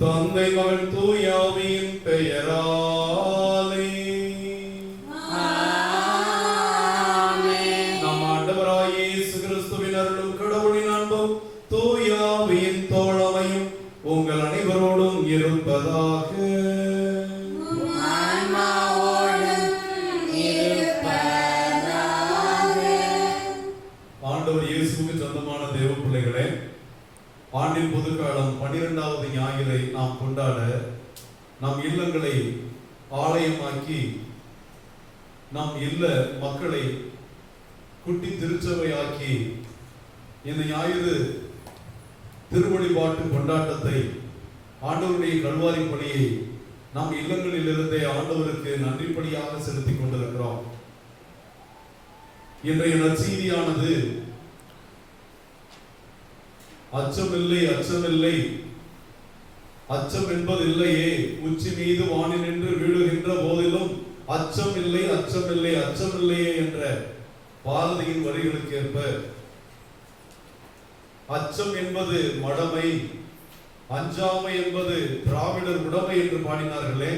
தந்தை மகன் தூய ஆவியின் பெயராலே ஆமென். நம் ஆண்டவராகிய இயேசு கிறிஸ்துவின் அருளும் கடவுளின் அன்பும் தூய ஆவியின் தோழமையும் உங்கள் அனைவரோடும் இருப்பதாக. ஆண்டவர் இயேசுவுக்கு சொந்தமான தேவ பிள்ளைகளே, ஆண்டின் பொதுக்காலம் 12வது ஞாயிறை நாம் கொண்டாட நம் இல்லங்களை ஆலயமாக்கி நம் இல்ல மக்களை குட்டி திருச்சபையாக்கி இந்த ஞாயிறு திருவழிபாட்டு கொண்டாட்டத்தை, ஆண்டவருடைய கல்வாரி பணியை நம் இல்லங்களில் இருந்தே ஆண்டவருக்கு நன்றிப்படியாக செலுத்திக் கொண்டிருக்கிறோம். இன்றைய நற்செய்தியானது அச்சமில்லை அச்சமில்லை, அச்சம் என்பது இல்லையே, உச்சி மீது வானி நின்று வீழுகின்ற போதிலும் அச்சம் இல்லை அச்சமில்லை அச்சமில்லையே என்ற பாரதியின் வரிகளுக்கு ஏற்ப அச்சம் என்பது மடமை, அஞ்சாமை என்பது திராவிடர் உடைமை என்று பாடினார்களே.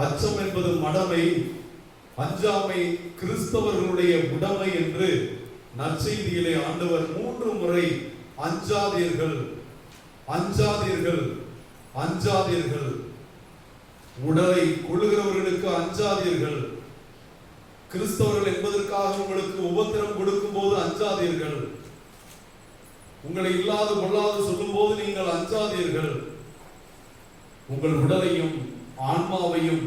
அச்சம் என்பது மடமை, அஞ்சாமை கிறிஸ்தவர்களுடைய உடைமை என்று நற்செய்தியிலே ஆண்டவர் 3 முறை அஞ்சாதீர்கள் அஞ்சாதீர்கள் அஞ்சாதீர்கள், உடலை கொள்ளுகிறவர்களுக்கு அஞ்சாதீர்கள், கிறிஸ்தவர்கள் என்பதற்காக உங்களுக்கு உபத்திரம் கொடுக்கும் போது அஞ்சாதீர்கள், உங்களை இல்லாது கொள்ளாது சொல்லும் போது நீங்கள் அஞ்சாதீர்கள், உங்கள் உடலையும் ஆன்மாவையும்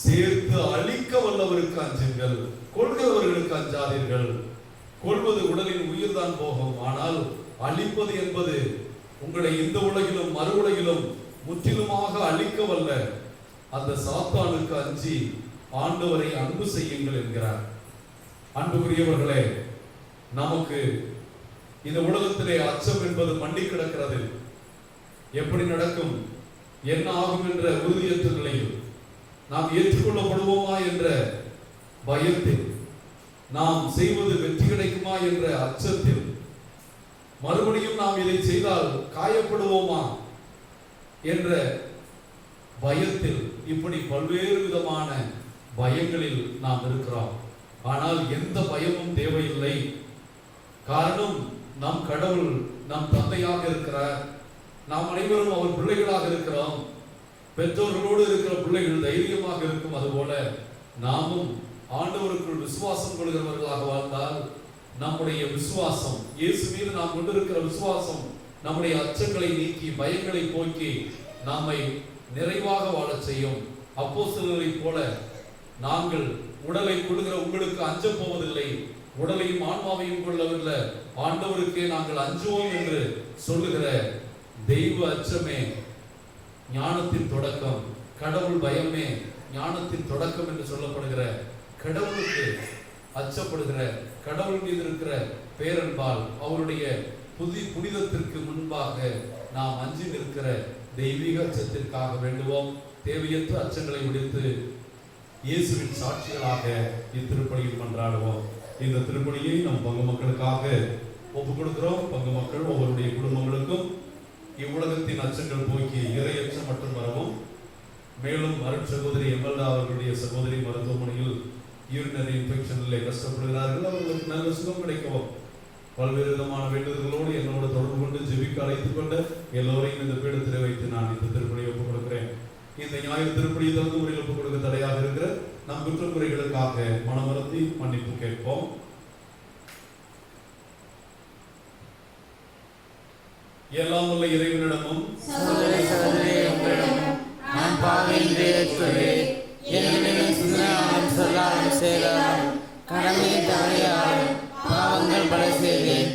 சேர்த்து அழிக்க வல்லவருக்கு அஞ்சுங்கள், கொள்கிறவர்களுக்கு அஞ்சாதீர்கள். கொள்வது உடலின் உயிர் தான் போகும், ஆனால் அழிப்பது என்பது உங்களை இந்த உலகிலும் மறு உலகிலும் முற்றிலுமாக அழிக்க வல்ல அந்த சாத்தானுக்கு அஞ்சி ஆண்டவரை அன்பு செய்யுங்கள் என்கிறார். அன்புக்குரியவர்களே, நமக்கு இந்த உலகத்திலே அச்சம் என்பது மண்டி கிடக்கிறது. எப்படி நடக்கும், என்ன ஆகும் என்ற உறுதியற்ற நிலையில், நாம் ஏற்றுக்கொள்ளப்படுவோமா என்ற பயத்தில், நாம் செய்வது வெற்றி கிடைக்குமா என்ற அச்சத்தில், மறுபடியும் நாம் இதை செய்தால் காயப்படுவோமா என்ற பயத்தில், இப்படி பல்வேறு விதமான பயங்களில் நாம் இருக்கிறோம். ஆனால் எந்த பயமும் தேவையில்லை. காரணம், நம் கடவுள் நம் தந்தையாக இருக்கிறார். நாம் அனைவரும் அவர் பிள்ளைகளாக இருக்கிறோம். பெற்றோர்களோடு இருக்கிற பிள்ளைகள் தைரியமாக இருக்கும். அதுபோல நாமும் ஆண்டவருக்குள் விசுவாசம் கொள்கிறவர்களாக வாழ்ந்தால் நம்முடைய விசுவாசம், இயேசு மீது நாம் கொண்டிருக்கிற விசுவாசம் நம்முடைய அச்சங்களை நீக்கி பயங்களை போக்கி நம்மை நிறைவாக வாழச் செய்யும். அப்போஸ்தலரைப் போல நாங்கள் உடலை கொள்ளுகிற உங்களுக்கு அஞ்ச போவதில்லை, உடலையும் ஆன்மாவையும் கொள்ளவில்லை, ஆண்டவருக்கே நாங்கள் அஞ்சுவோம் என்று சொல்லுகிற தெய்வ அச்சமே ஞானத்தின் தொடக்கம். கடவுள் பயமே ஞானத்தின் தொடக்கம் என்று சொல்லப்படுகிற கடவுளுக்கு அச்சப்படுகிற, கடவுள் மீது இருக்கிற பேரன்பால் அவருடைய புனிதத்திற்கு முன்பாக நாம் அஞ்சி நிற்கிற தெய்வீக அச்சத்திற்காக வேண்டுவோம். தேவையற்ற அச்சங்களை விடுத்து இயேசுவின் சாட்சிகளாக இத்திருப்பலியில் மன்றாடுவோம். இந்த திருப்பலியை நம் பங்கு மக்களுக்காக ஒப்புக் கொடுக்கிறோம். பங்கு மக்கள் ஒவ்வொருடைய குடும்பங்களுக்கும் இவ்வுலகத்தின் அச்சங்கள் போக்கி இறையச்சம் மட்டும் வரவும், மேலும் சகோதரி எம்எல்ஏ அவர்களுடைய சகோதரி மருத்துவமனையில் யூரினரி இன்ஃபெக்ஷனில் கஷ்டப்படுகிறார்கள், அவர்களுக்கு நல்ல சுகம் கிடைக்கவும் பல்வேறு விதமான வேண்டுதல்களோடு என்னோடு தொடர்பு கொண்டு ஜெபிக்க அழைத்துக் கொண்ட எல்லோரையும் இந்த பீடத்தில் வைத்து நான் இந்த திருப்பலியை ஒப்புக் கொடுக்கிறேன். இந்த ஞாயிறு திருப்பலியை தகுந்த முறையில் ஒப்புக் கொடுக்க தடையாக இருக்கிற நம் குற்றக்குறைகளுக்காக மனமருந்தி மன்னிப்பு கேட்போம். எல்லாம் உள்ள இறைவனிடமும் நான் பாவின்றே சொல்லாமல் செய்தாலும் கடமை தவறியாலும் பாவங்கள் பல செய்தேன்.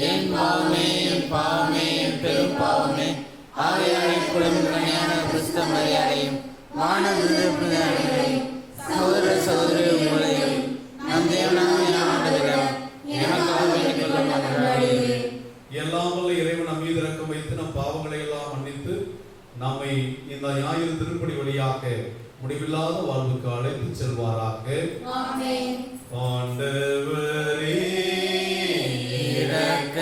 என் பாவமே என் பாவமே என் பெரும் பாவமே. ஆகையாளை குடும்பஞான கிறிஸ்த மரியாதையும் மாணவர்களையும் சகோதர சகோதரி உங்களையும் நம் தேவனாக ஆண்டவரிடம் எனக்காக வேண்டிக் கொள்ள மன்றாடுகிறேன். எல்லாம் வல்ல இறைவன் நம் மீது இரக்கம் வைத்து நம் பாவங்களை எல்லாம் மன்னித்து நம்மை இந்த ஞாயிறு திருப்பலி வழியாக முடிவில்லாத வாழ்வுக்கு அழைத்து செல்வாராக. ஆமென். ஆண்டவரே இரக்கமாயிரும்.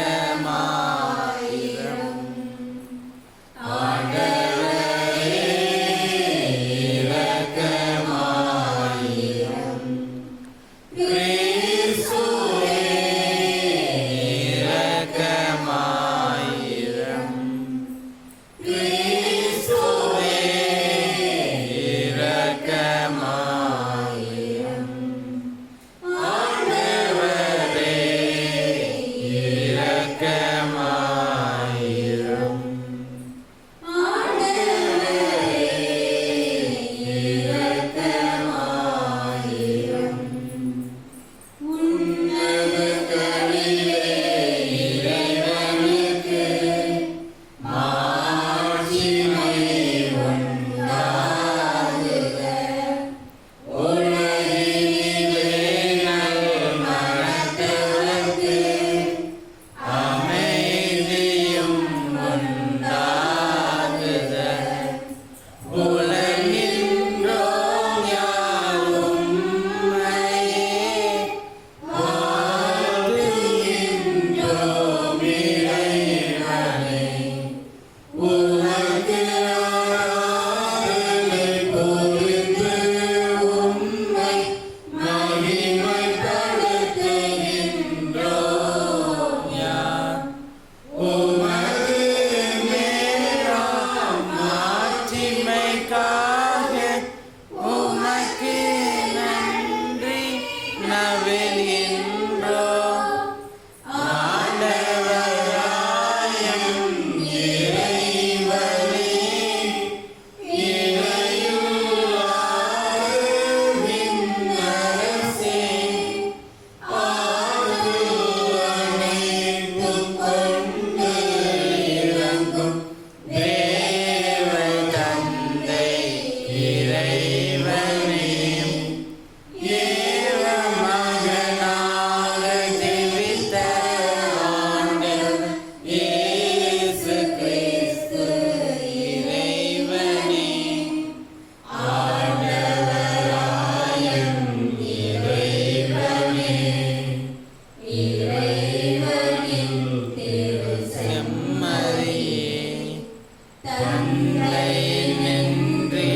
ஆண்டவரே இரக்கமாயிரும். கிறிஸ்துவே இரக்கமாயிரும். கிறிஸ்துவே இரக்கமாயிரும். ஆண்டவரே இரக்கமாயிரும். ஆண்டவரே இரக்கமாயிரும். உன்னதங்களிலே இறைவனுக்கு மாட்சிமை உண்டாகுக. உலகினிலே நல்மனத்தவர்க்கு அமைதியும் உண்டாகுக. புலனின்றோம் யாவும் உம்மையே வாழ்த்துகின்றோம் இறைவனே. உமக்கு ஆராதனை புரிந்து உம்மை மகிமைப்படுத்துகின்றோம் யார். உமது மேலாம் மாட்சிமைக்காக உமக்கு நன்றி நவில்கின்றோம். ஆண்டவராயும் இறைவனே இறையுள்ளார் விண்ணரசே ஆளுவனைத்துக் கொண்டு இறங்கும் தேவ தந்தை இறைவனே ஏக மகனாக ஜெபித்த ஆண்டவர் இயேசு கிறிஸ்து இறைவனே. ஆண்டவராயும் இறைவனே இறைவனின் திரு செம்மறியே தந்தை நின்று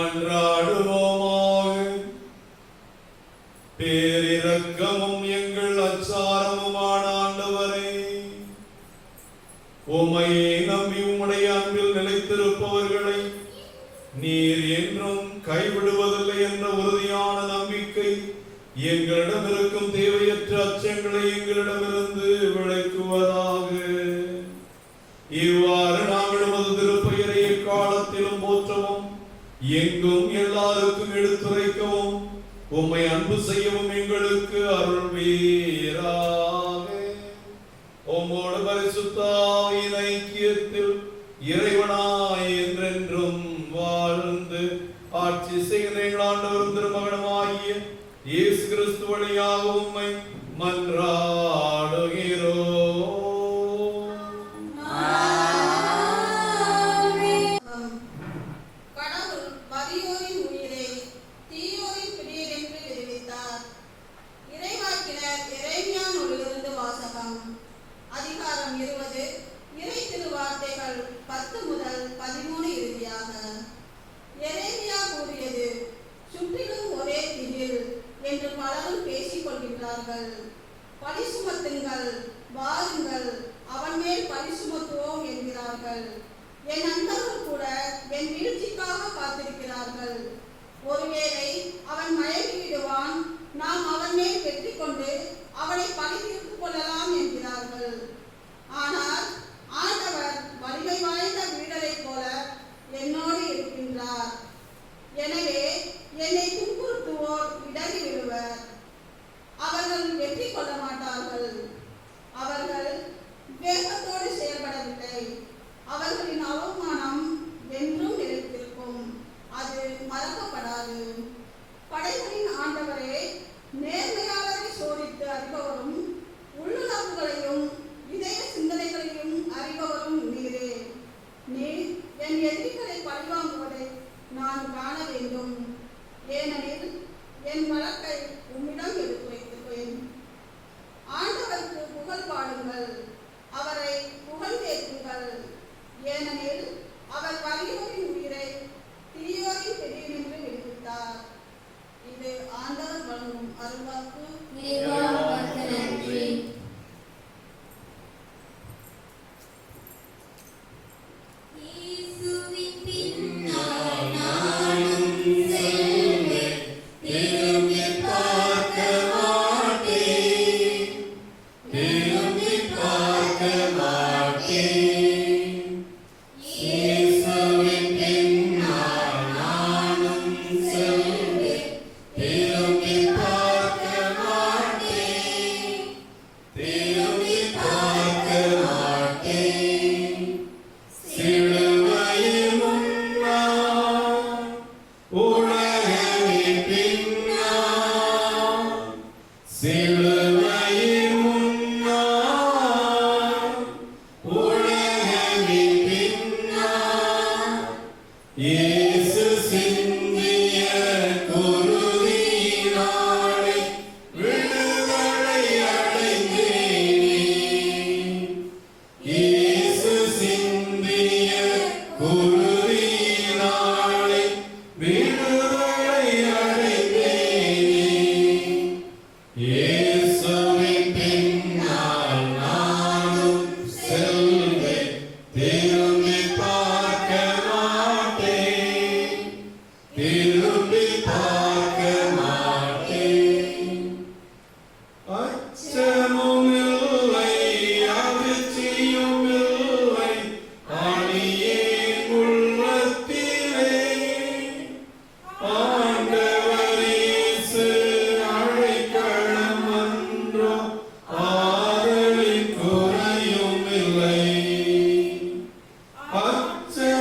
மன்றாடுவோமாக. பேரிரக்கமும் எங்கள் அச்சாரமுமான ஆண்டவரே, உம்மையே நம்பி உம்முடைய அன்பில் நிலைத்திருப்பவர்களை நீர் என்றும் கைவிடுவதில்லை என்ற உறுதியான நம்பிக்கை எங்களிடம் இருக்கும் தேவையற்ற அச்சங்களை எங்களிடமிருந்து விளக்குவதாக. இவ்வாறு நாங்கள் உமது திருப்பெயரை எக்காலத்திலும் போற்றவும் எங்கும் எல்லாருக்கும் எடுத்துரைக்கவும் உம்மை அன்பு செய்யவும் எங்களுக்கு அருள்வீராக. உம்மோடு பரிசுத்த ஆவியின் ஐக்கியத்தில் இறைவனாய் என்றென்றும் வாழ்ந்து ஆட்சி செய்கிற எங்கள் ஆண்டவரும் திருமகனுமாகிய இயேசு கிறிஸ்து வழியாக உம்மை மன்றாடுகிறோம். அதிகாரம் 20 இறை திருவார்த்தைகள் 10 முதல் 13 இறுதியாக. எரேமியா கூறியது, சுற்றிலும் ஒரே திகில் என்று பலரும் பேசிக் கொள்கின்றார்கள். பழி சுமத்துங்கள், வாருங்கள், அவன் மேல் பழி சுமத்துவோம் என்கிறார்கள். என் நண்பர்கள் கூட என் வீழ்ச்சிக்காக காத்திருக்கிறார்கள். ஒருவேளை அவன் மயங்கி விடுவான், நாம் அவன் மேல் வெற்றி கொண்டு அவனை பழி தீர்த்துக் கொள்ளலாம் என்கிறார்கள். ஆனால் ஆண்டவர் வலிமை வாய்ந்த வீரரை போல என்னோடு இருக்கின்றார். எனவே என்னை துன்புறுத்துவோர் இடறி விடுவர். அவர்கள் வெற்றி கொள்ள மாட்டார்கள். அவர்கள் வேகத்தோடு செயல்படவில்லை. அவர்களின் அவமானம் என்றும் நிலைத்திருக்கும், அது மறக்கப்படாது. படைகளின் ஆண்டவரே, நேர்மையாளரை சோதித்து அறிபவரும் உள்ளுணர்வுகளையும் இதய சிந்தனைகளையும் அறிபவரும் நீரே. நீர் என் எதிரிகளை பழிவாங்குவதை நான் காண வேண்டும். ஏனெனில் என் வழக்கை உம்மிடம் எடுத்து வைத்திருப்பேன். ஆண்டவருக்கு புகழ் பாடுங்கள், அவரை புகழ்ந்தேற்றுங்கள். ஏனெனில் அவர் வலியோரின் உயிரை தீயோரின் பிடியினின்று விடுவித்தார். இது ஆண்டவர் வழங்கும் அருள்வாக்கு.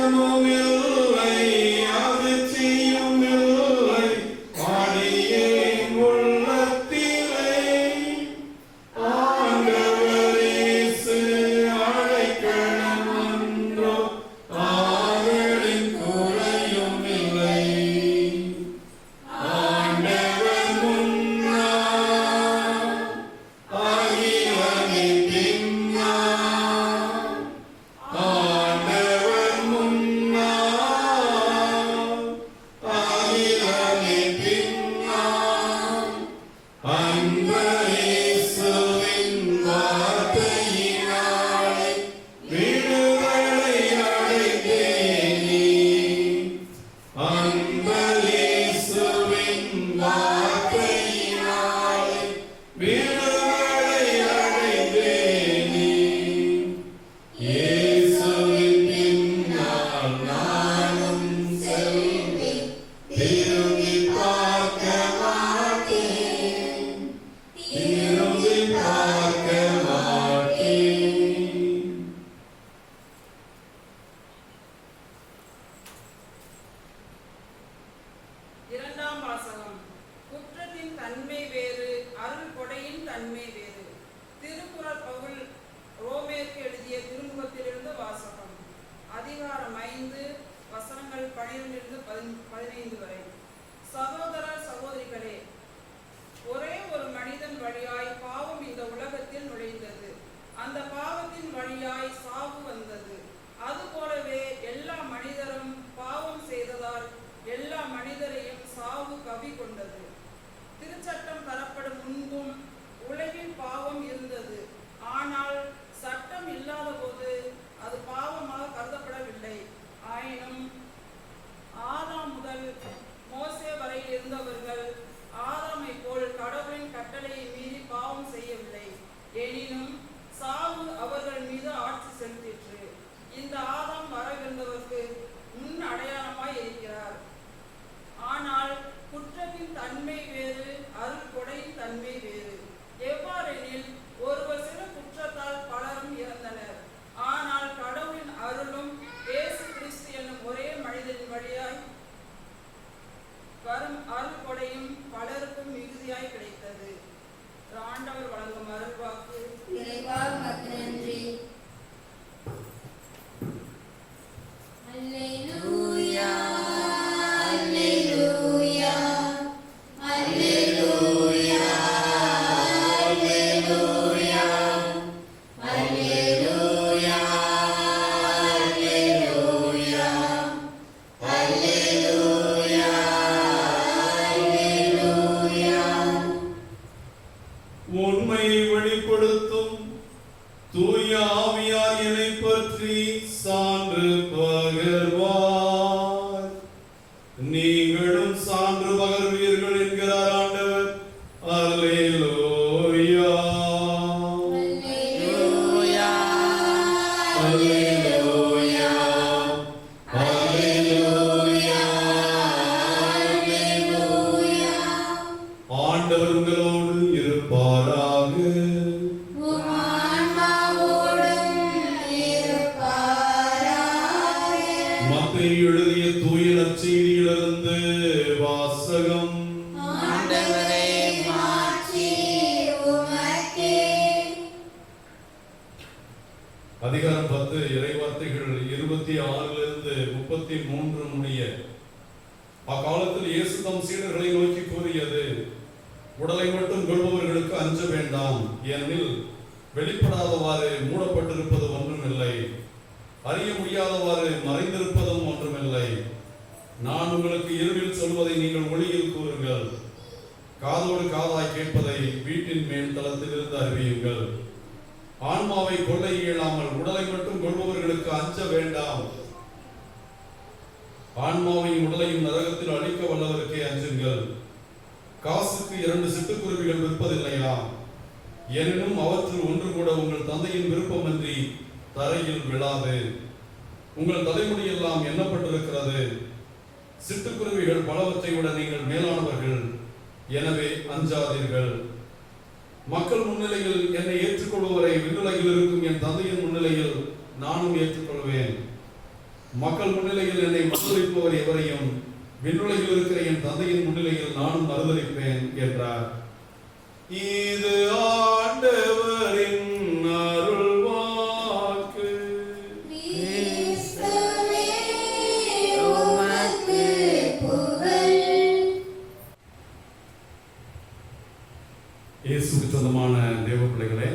அச்சமுமில்லை, அதிர்ச்சியுமில்லை, அன்பரேசுவின் வார்த்தையினாலே விடுதலை அடைந்தேனே. இயேசுவின் பின்னால் நானும் செல்வேன், திரும்பி பார்க்க மாட்டேன், திரும்பி பார்க்க மாட்டேன். இரண்டாம் வாசகம். குற்றத்தின் தன்மை வேறு, அருள் கொடையின் தன்மை வேறு. திருக்குறள் பவுல் ரோமேற்கு எழுதிய திருமுகத்திலிருந்து வாசகம். அதிகாரம் 5 வசனங்கள் 12-15 வரை. சகோதர சகோதரிகளே, ஒரே ஒரு மனிதன் வழியாய் பாவம் இந்த உலகத்தில் நுழைந்தது. அந்த பாவத்தின் வழியாய் சாவு வந்தது. அதுபோலவே எல்லா மனிதரும் பாவம் செய்ததால் எல்லா மனிதரையும் சாவு கவி கொண்டது. திருச்சட்டம் தரப்படும் முன்பும் உலகில் பாவம் இருந்தது. ஆனால் சட்டம் இல்லாத போது அது பாவமாக கருதப்படவில்லை. ஆயினும் ஆதாம் முதல் மோசே வரை இருந்தவர்கள் ஆதாமை போல் கடவுளின் கட்டளையை மீறி பாவம் செய்யவில்லை. எனினும் சாவு அவர்கள் மீது ஆட்சி செலுத்திற்று. இந்த ஆதாம் வரவிருந்தவருக்கு முன் அடையாளமாய் இருக்கிறார். ஆனால் குற்றத்தின் தன்மை வேறு, அருள் கொடையின் தன்மை வேறு. எவ்வாறெனில் ஒருவர் சில குற்றத்தால் பலரும் இறந்தனர். ஆனால் கடவுளின் அருளும் இயேசு கிறிஸ்து என்னும் ஒரே மனிதனின் வழியாய் வரும் அருள் கொடையும் பலருக்கும் மிகுதியாய் கிடைத்தது. ஆண்டவர் வழங்கும் அருள்வாக்கு. இறைவா உமக்கு நன்றி. அல்லேலூயா அல்லேலூயா அல்லேலூயா அல்லேலூயா அல்லேலூயா அல்லேலூயா அல்லேலூயா அல்லேலூயா. உண்மையை வெளிப்படுத்தும் தூய ஆவியார் என்னை பற்றி சான்று பகர்வார். நீங்களும் சான்று பகர்வீர்கள் என்கிறார் ஆண்டவர். அல்லேலூயா அல்லேலூயா அல்லேலூயா அல்லேலூயா. ஆண்டவர் உங்களோடு இருப்பாராக. உம் ஆன்மாவோடும் இருப்பாராக. மத்தேயு எழுதிய தூய நற்செய்தியிலிருந்து வாசகம். ஆண்டவரே மாட்சி உமக்கே. அதிகாரம் 10 இறைவார்த்தைகள் 26 33 முடிய. அக்காலத்தில் இயேசு தம் சீடர்களை நோக்கி கூறியது, உடலை மட்டும் கொள்பவர்களுக்கு அஞ்ச வேண்டாம். ஏனெனில் வெளிப்படாதவாறு மூடப்பட்டிருப்பது ஒன்றுமில்லை, அறிய முடியாதவாறு மறைந்திருப்பதும் ஒன்றுமில்லை. நான் உங்களுக்கு இருளில் சொல்வதை நீங்கள் ஒளியில் கூறுங்கள், காதோடு காதாய் கேட்பதை வீட்டின் மேல் தளத்திலிருந்து அறிவியுங்கள். ஆன்மாவை கொள்ளை இயலாமல் உடலை மட்டும் கொள்பவர்களுக்கு அஞ்ச வேண்டாம். ஆன்மாவையும் உடலையும் நரகத்தில் அழிக்க வல்லவருக்கே அஞ்சுங்கள். காசுக்கு 2 சிட்டுக்குருவிகள் விற்பதில்லையா? எனினும் அவற்றில் ஒன்று கூட உங்கள் தந்தையின் விருப்பமின்றி தரையில் விழாது. உங்கள் தலைமுடியெல்லாம் எண்ணப்பட்டிருக்கிறது. சிட்டுக்குருவிகள் பலவற்றை விட நீங்கள் மேலானவர்கள். எனவே அஞ்சாதீர்கள். மக்கள் முன்னிலையில் என்னை ஏற்றுக்கொள்வரை விண்ணுலகில் இருக்கும் என் தந்தையின் முன்னிலையில் நானும் ஏற்றுக்கொள்வேன். மக்கள் முன்னிலையில் என்னை மறுதலிப்பவர் எவரையும் விண்ணுலகில் இருக்கிற என் தந்தையின் முன்னிலையில் நானும் மறுதலிப்பேன் என்றார். இது ஆண்டவரின் அருள்வாக்கு. கிறிஸ்துவே உமக்கு புகழ். இயேசுவுக்கு சொந்தமான தேவ பிள்ளைகளே,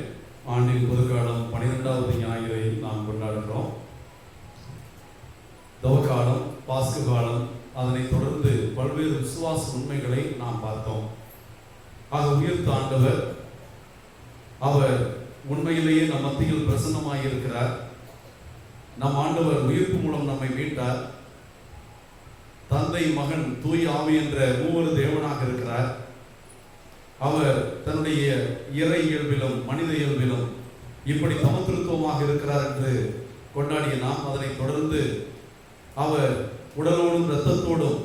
ஆண்டின் பொதுக்காலம் 12வது ஞாயிறை நாம் கொண்டாடுகிறோம். தவக்காலம், பாஸ்கு காலம், அதனைத் தொடர்ந்து பல்வேறு விசுவாச உண்மைகளை நாம் பார்த்தோம். ஆக உயிர்த்த ஆண்டவர், அவர் உண்மையிலேயே நம் மத்தியில் பிரசன்னமாயிருக்கிறார். நம் ஆண்டவர் உயிர்ப்பு மூலம் நம்மை மீட்டார். தந்தை, மகன், தூய் ஆவி என்ற மூவரு தேவனாக இருக்கிறார். அவர் தன்னுடைய இறை இயல்பிலும் மனித இயல்பிலும் இப்படி சமத்துவமாக இருக்கிறார் என்று கொண்டாடிய நாம் அதனை தொடர்ந்து அவர் உடலோடும் இரத்தத்தோடும்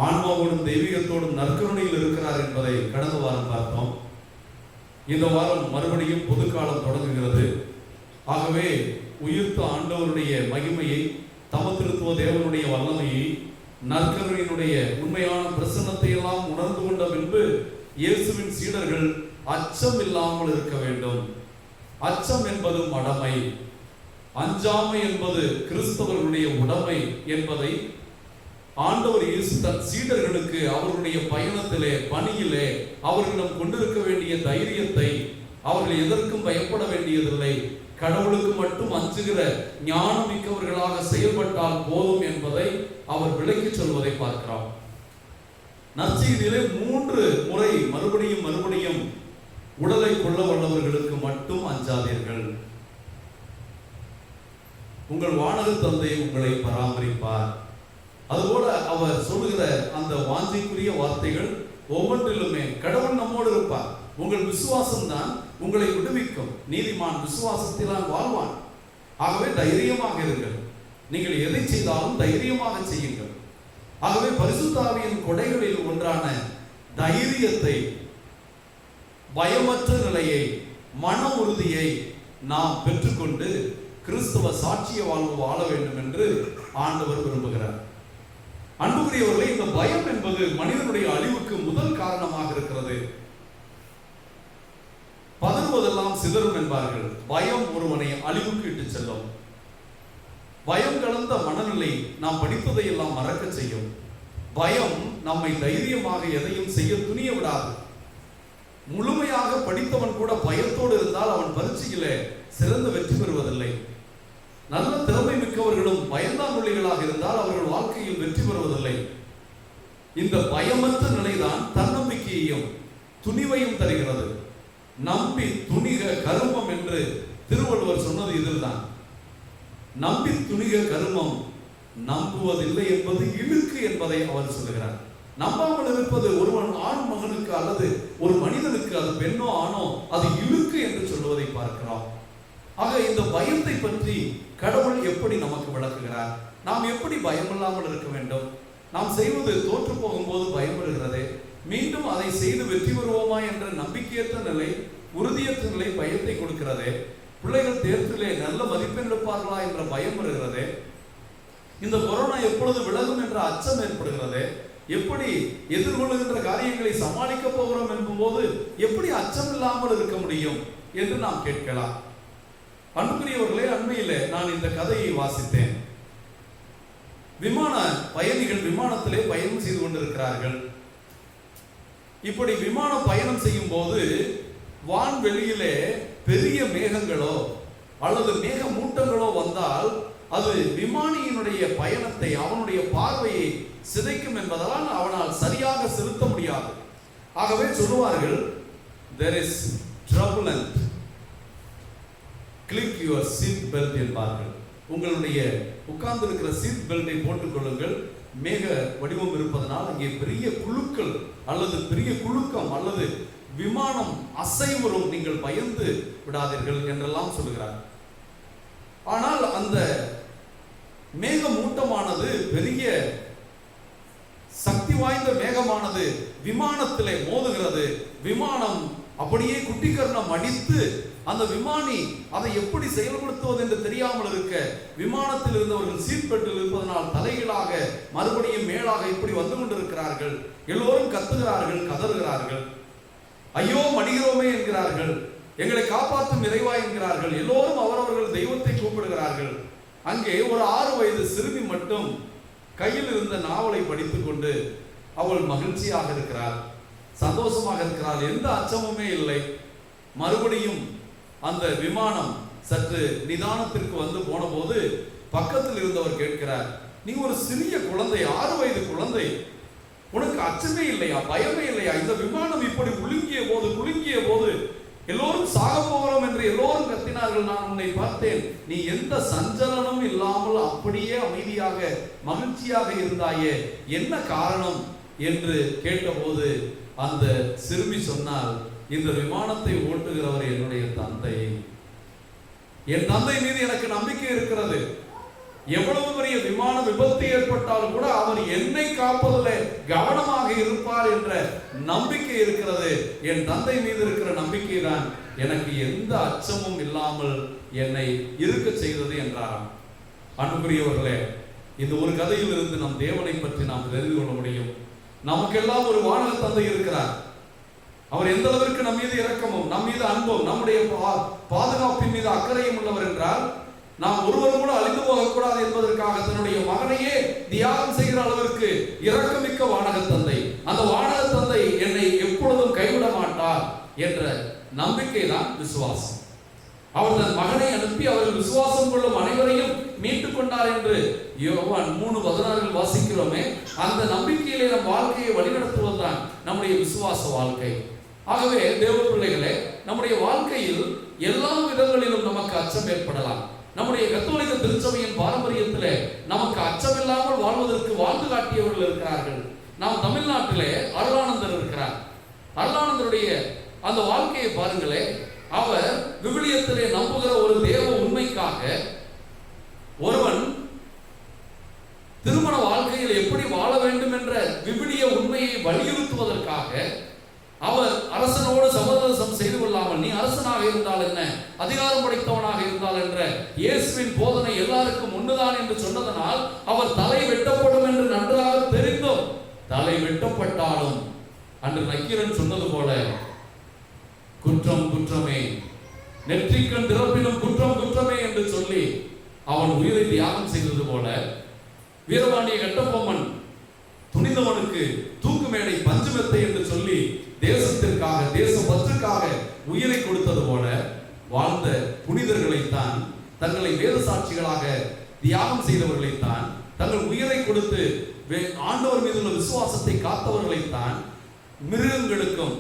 ஆன்மாவோடும் தெய்வீகத்தோடும் நற்கருணையில் இருக்கிறார் என்பதை கடந்த வாரம் பார்த்தோம். இந்த வாரம் மறுபடியும் பொதுக்காலம் தொடங்குகிறது. ஆகவே உயிர்த்த ஆண்டவருடைய மகிமையை, தமத்திருத்துவ தேவனுடைய வல்லமையை, நற்கருணையினுடைய உண்மையான பிரசன்னத்தை எல்லாம் உணர்ந்து கொண்ட பின்பு இயேசுவின் சீடர்கள் அச்சம் இல்லாமல் இருக்க வேண்டும். அச்சம் என்பது மடமை, அஞ்சாமை என்பது கிறிஸ்தவர்களுடைய உடைமை என்பதை ஆண்டவர் இயேசு தன் சீடர்களுக்கு அவர்களுடைய பயணத்திலே, பணியிலே அவர்களிடம் கொண்டிருக்க வேண்டிய தைரியத்தை, அவர்கள் எதற்கும் பயப்பட வேண்டியதில்லை, கடவுளுக்கு மட்டும் அஞ்சுகிற ஞானம் மிக்கவர்களாக செயல்பட்டால் போதும் என்பதை அவர் விளக்கி சொல்வதை பார்க்கிறோம். நற்செய்தியிலே 3 முறை மறுபடியும் உடலை கொள்ள வல்லவர்களுக்கு மட்டும் அஞ்சாதீர்கள், உங்கள் வானக தந்தை உங்களை பராமரிப்பார். அதுபோல அவர் சொல்லுகிற அந்த வாஞ்சைக்குரிய வார்த்தைகள் ஒவ்வொன்றிலுமே கடவுள் நம்மோடு இருப்பார். உங்கள் விசுவாசம் தான் உங்களை விடுவிக்கும். நீதிமான் விசுவாசத்தினால் வாழ்வான். ஆகவே தைரியமாக இருங்கள். நீங்கள் எதை செய்தாலும் தைரியமாக செய்யுங்கள். ஆகவே பரிசுத்த ஆவியின் கொடைகளில் ஒன்றான தைரியத்தை, பயமற்ற நிலையை, மன உறுதியை நாம் பெற்றுக்கொண்டு கிறிஸ்தவ சாட்சிய வாழ்வு வாழ வேண்டும் என்று ஆண்டவர் விரும்புகிறார். அன்புக்குரியவர்களே, இந்த பயம் என்பது மனிதனுடைய அழிவுக்கு முதல் காரணமாக இருக்கிறது. பதறுவதெல்லாம் சிதறும் என்பார்கள். பயம் ஒருவனை அழிவுக்கு இட்டு செல்லும். பயம் கலந்த மனநிலை நாம் படித்ததை எல்லாம் மறக்க செய்யும். பயம் நம்மை தைரியமாக எதையும் செய்ய துணிய விடாது. முழுமையாக படித்தவன் கூட பயத்தோடு இருந்தால் அவன் பரீட்சையிலே சிறந்த வெற்றி பெறுவதில்லை. நல்ல திறமை மிக்கவர்களும் பயந்தாங்குள்ளிகளாக இருந்தால் அவர்கள் வாழ்க்கையில் வெற்றி பெறுவதில்லை. இந்த பயமற்ற நிலைதான் தன்னம்பிக்கையையும் துணிவையும் தருகிறது. நம்பி துணிக கருமம் என்று திருவள்ளுவர் சொன்னது இதில்தான். நம்பி துணிக கருமம், நம்புவதில்லை என்பது இழுக்கு என்பதை அவர் சொல்லுகிறார். நம்பாமல் இருப்பது ஒருவன் ஆண் மகனுக்கு அல்லது ஒரு மனிதனுக்கு, அது பெண்ணோ ஆணோ, அது இழுக்கு என்று சொல்லுவதை பார்க்கிறோம். ஆக இந்த பயத்தை பற்றி கடவுள் எப்படி நமக்கு விளக்குகிறார்? நாம் எப்படி பயமில்லாமல் இருக்க வேண்டும்? நாம் செய்வது தோற்று போகும்போது பயப்படுகிறதே, மீண்டும் அதை செய்து வெற்றி பெறுவோமா என்ற நம்பிக்கையற்ற நிலை, உறுதியற்ற நிலை பயத்தை கொடுக்கிறதே. பிள்ளைகள் தேர்விலே நல்ல மதிப்பெண் எடுப்பார்களா என்ற பயம் வருகிறதே. இந்த கொரோனா எப்பொழுது விலகும் என்ற அச்சம் ஏற்படுகிறதே. எப்படி எதிர்கொள்ளுகின்ற காரியங்களை சமாளிக்க போகிறோம் என்பது எப்படி அச்சம் இல்லாமல் இருக்க முடியும் என்று நாம் கேட்கலாம். அன்புக்குரியவர்களே, அண்மையிலே நான் இந்த கதையை வாசித்தேன். விமான பயணிகள் விமானத்திலே பயணம் செய்து கொண்டிருக்கிறார்கள். இப்படி விமான பயணம் செய்யும் போது வான்வெளியிலே பெரிய மேகங்களோ அல்லது மேக மூட்டங்களோ வந்தால் அது விமானியினுடைய பயணத்தை, அவனுடைய பார்வையை சிதைக்கும் என்பதால் அவனால் சரியாக செலுத்த முடியாது. ஆகவே சொல்லுவார்கள், there is turbulent, click your seat belt என்பார்கள். உங்களுடைய உட்கார்ந்து இருக்கிற சீட் பெல்ட்டை போட்டுக் கொள்ளுங்கள். மேக வடிவம் இருப்பதனால் அங்கே பெரிய குழுக்கள் அல்லது பெரிய குழுக்கம் அல்லது விமானம் அசைவரும், நீங்கள் பயந்து விடாதீர்கள் என்றெல்லாம் சொல்கிறார். ஆனால் அந்த மேகமூட்டமானது, பெரிய சக்தி வாய்ந்த மேகமானது விமானத்திலே மோதுகிறது. விமானம் அப்படியே குட்டிக்கரணம் அடித்து அந்த விமானி அதை எப்படி செயல்படுத்துவது என்று தெரியாமல் இருக்க, விமானத்தில் இருந்தவர்கள் சீட் பெல்ட்டில் இருப்பதனால் தலைகளாக மறுபடியும் மேலாக இப்படி வந்து கொண்டிருக்கிறார்கள். எல்லோரும் கத்துகிறார்கள், கதறுகிறார்கள், ஐயோ மடிகிறோமே என்கிறார்கள், எங்களை காப்பாற்றும் இறைவா என்கிறார்கள். எல்லோரும் அவரவர்கள் தெய்வத்தை கூப்பிடுகிறார்கள். அங்கே ஒரு 6 வயது சிறுமி மட்டும் கையில் இருந்த நாவலை படித்துக் கொண்டு அவள் மகிழ்ச்சியாக இருக்கிறாள், சந்தோஷமாக இருக்கிறாள், எந்த அச்சமுமே இல்லை. மறுபடியும் அந்த விமானம் சற்று நிதானத்திற்கு வந்து போன போது பக்கத்தில் இருந்தவர் கேட்கிறார், நீ ஒரு சிறிய குழந்தை, 6 வயது குழந்தை, உனக்கு அச்சமே இல்லையா, பயமே இல்லையா? இந்த விமானம் இப்படி குலுங்கிய போது எல்லோரும் சாக போகிறோம் என்று எல்லோரும் கத்தினார்கள். நான் உன்னை பார்த்தேன், நீ எந்த சஞ்சலனும் இல்லாமல் அப்படியே அமைதியாக மகிழ்ச்சியாக இருந்தாயே, என்ன காரணம் என்று கேட்டபோது அந்த சிறுமி சொன்னால், இந்த விமானத்தை ஓட்டுகிறவர் என்னுடைய தந்தை. என் தந்தை மீது எனக்கு நம்பிக்கை இருக்கிறது. எவ்வளவு பெரிய விமான விபத்து ஏற்பட்டாலும் கூட அவர் என்னை காப்பதில் கவனமாக இருப்பார் என்ற நம்பிக்கை இருக்கிறது. என் தந்தை மீது இருக்கிற நம்பிக்கை தான் எனக்கு எந்த அச்சமும் இல்லாமல் என்னை இருக்க செய்தது என்றாராம். அன்புக்குரியவர்களே, இந்த ஒரு கதையில் இருந்து நம் தேவனை பற்றி நாம் தெரிந்து கொள்ள முடியும். நமக்கெல்லாம் ஒரு வானக தந்தை இருக்கிறார். அவர் எந்த அளவிற்கு நம் மீது இரக்கமும் நம் மீது அன்பும் நம்முடைய பாதுகாப்பின் மீது அக்கறையும் உள்ளவர் என்றால், நாம் ஒருவர் கூட அழிந்து போகக்கூடாது என்பதற்காக தன்னுடைய மகனையே தியாகம் செய்கிற அளவிற்கு இரக்கமிக்க வானக தந்தை. அந்த வானக தந்தை என்னை எப்பொழுதும் கைவிட மாட்டார் என்ற நம்பிக்கை தான் விசுவாசம். அவர் தன் மகனை அனுப்பி அவர்கள் விசுவாசம் கொள்ளும் அனைவரையும் மீட்டுக் கொண்டார் என்று யோவான் 3:16 வாசிக்கிறோமே. அந்த நம்பிக்கையிலே நம் வாழ்க்கையை வழிநடத்துவதுதான் நம்முடைய விசுவாச வாழ்க்கை. ஆகவே தேவ பிள்ளைகளே, நம்முடைய வாழ்க்கையில் எல்லா விதங்களிலும் நமக்கு அச்சம் ஏற்படலாம். நம்முடைய கத்தோலிக்க திருச்சபையின் பாரம்பரியத்திலே நமக்கு அச்சமில்லாமல் வாழ்வதற்கு வாழ்ந்து காட்டியவர்கள் இருக்கிறார்கள். நாம் தமிழ்நாட்டிலே அருளானந்தர் இருக்கிறார். அருளானந்தருடைய அந்த வாழ்க்கையை பாருங்களே. அவர் விவிலியத்திலே நம்புகிற ஒரு தேவ உண்மைக்காக, ஒருவன் திருமண வாழ்க்கையில் எப்படி வாழ வேண்டும் என்ற விவிலிய உண்மையை வலியுறுத்துவதற்காக அவர் அரசனோடு சமரசம் செய்து கொள்ளாமல், நீ அரசனாக இருந்தால் என்ன, அதிகாரம் படைத்தவனாக இருந்தால் என்ற இயேசுவின் போதனை எல்லாருக்கும் ஒன்றுதான் என்று சொன்னதனால் அவர் தலை வெட்டப்படும் என்று நன்றாக தெரிந்தும் தலை வெட்டப்பட்டாலும் அன்று நக்கீரன் சொன்னது போல, குற்றம் குற்றமே, நெற்றிக்கண் திறப்பினும் குற்றம் குற்றமே என்று சொல்லி அவன் உயிரை தியாகம் செய்தது போல, வீரபாண்டிய கட்டபொம்மன் துணிந்தவனுக்கு தூக்கு மேடை பஞ்சுமெத்தை என்று சொல்லி தேசத்திற்காக தேச பற்றுக்காக உயிரை கொடுத்தது போல வாழ்ந்த புனிதர்களைத்தான், தங்களை வேத சாட்சிகளாக தியாகம் செய்தவர்களைத்தான், தங்கள் உயிரை கொடுத்து ஆண்டவர் மீது உள்ள விசுவாசத்தை காத்தவர்களைத்தான் மிருகங்களுக்கும்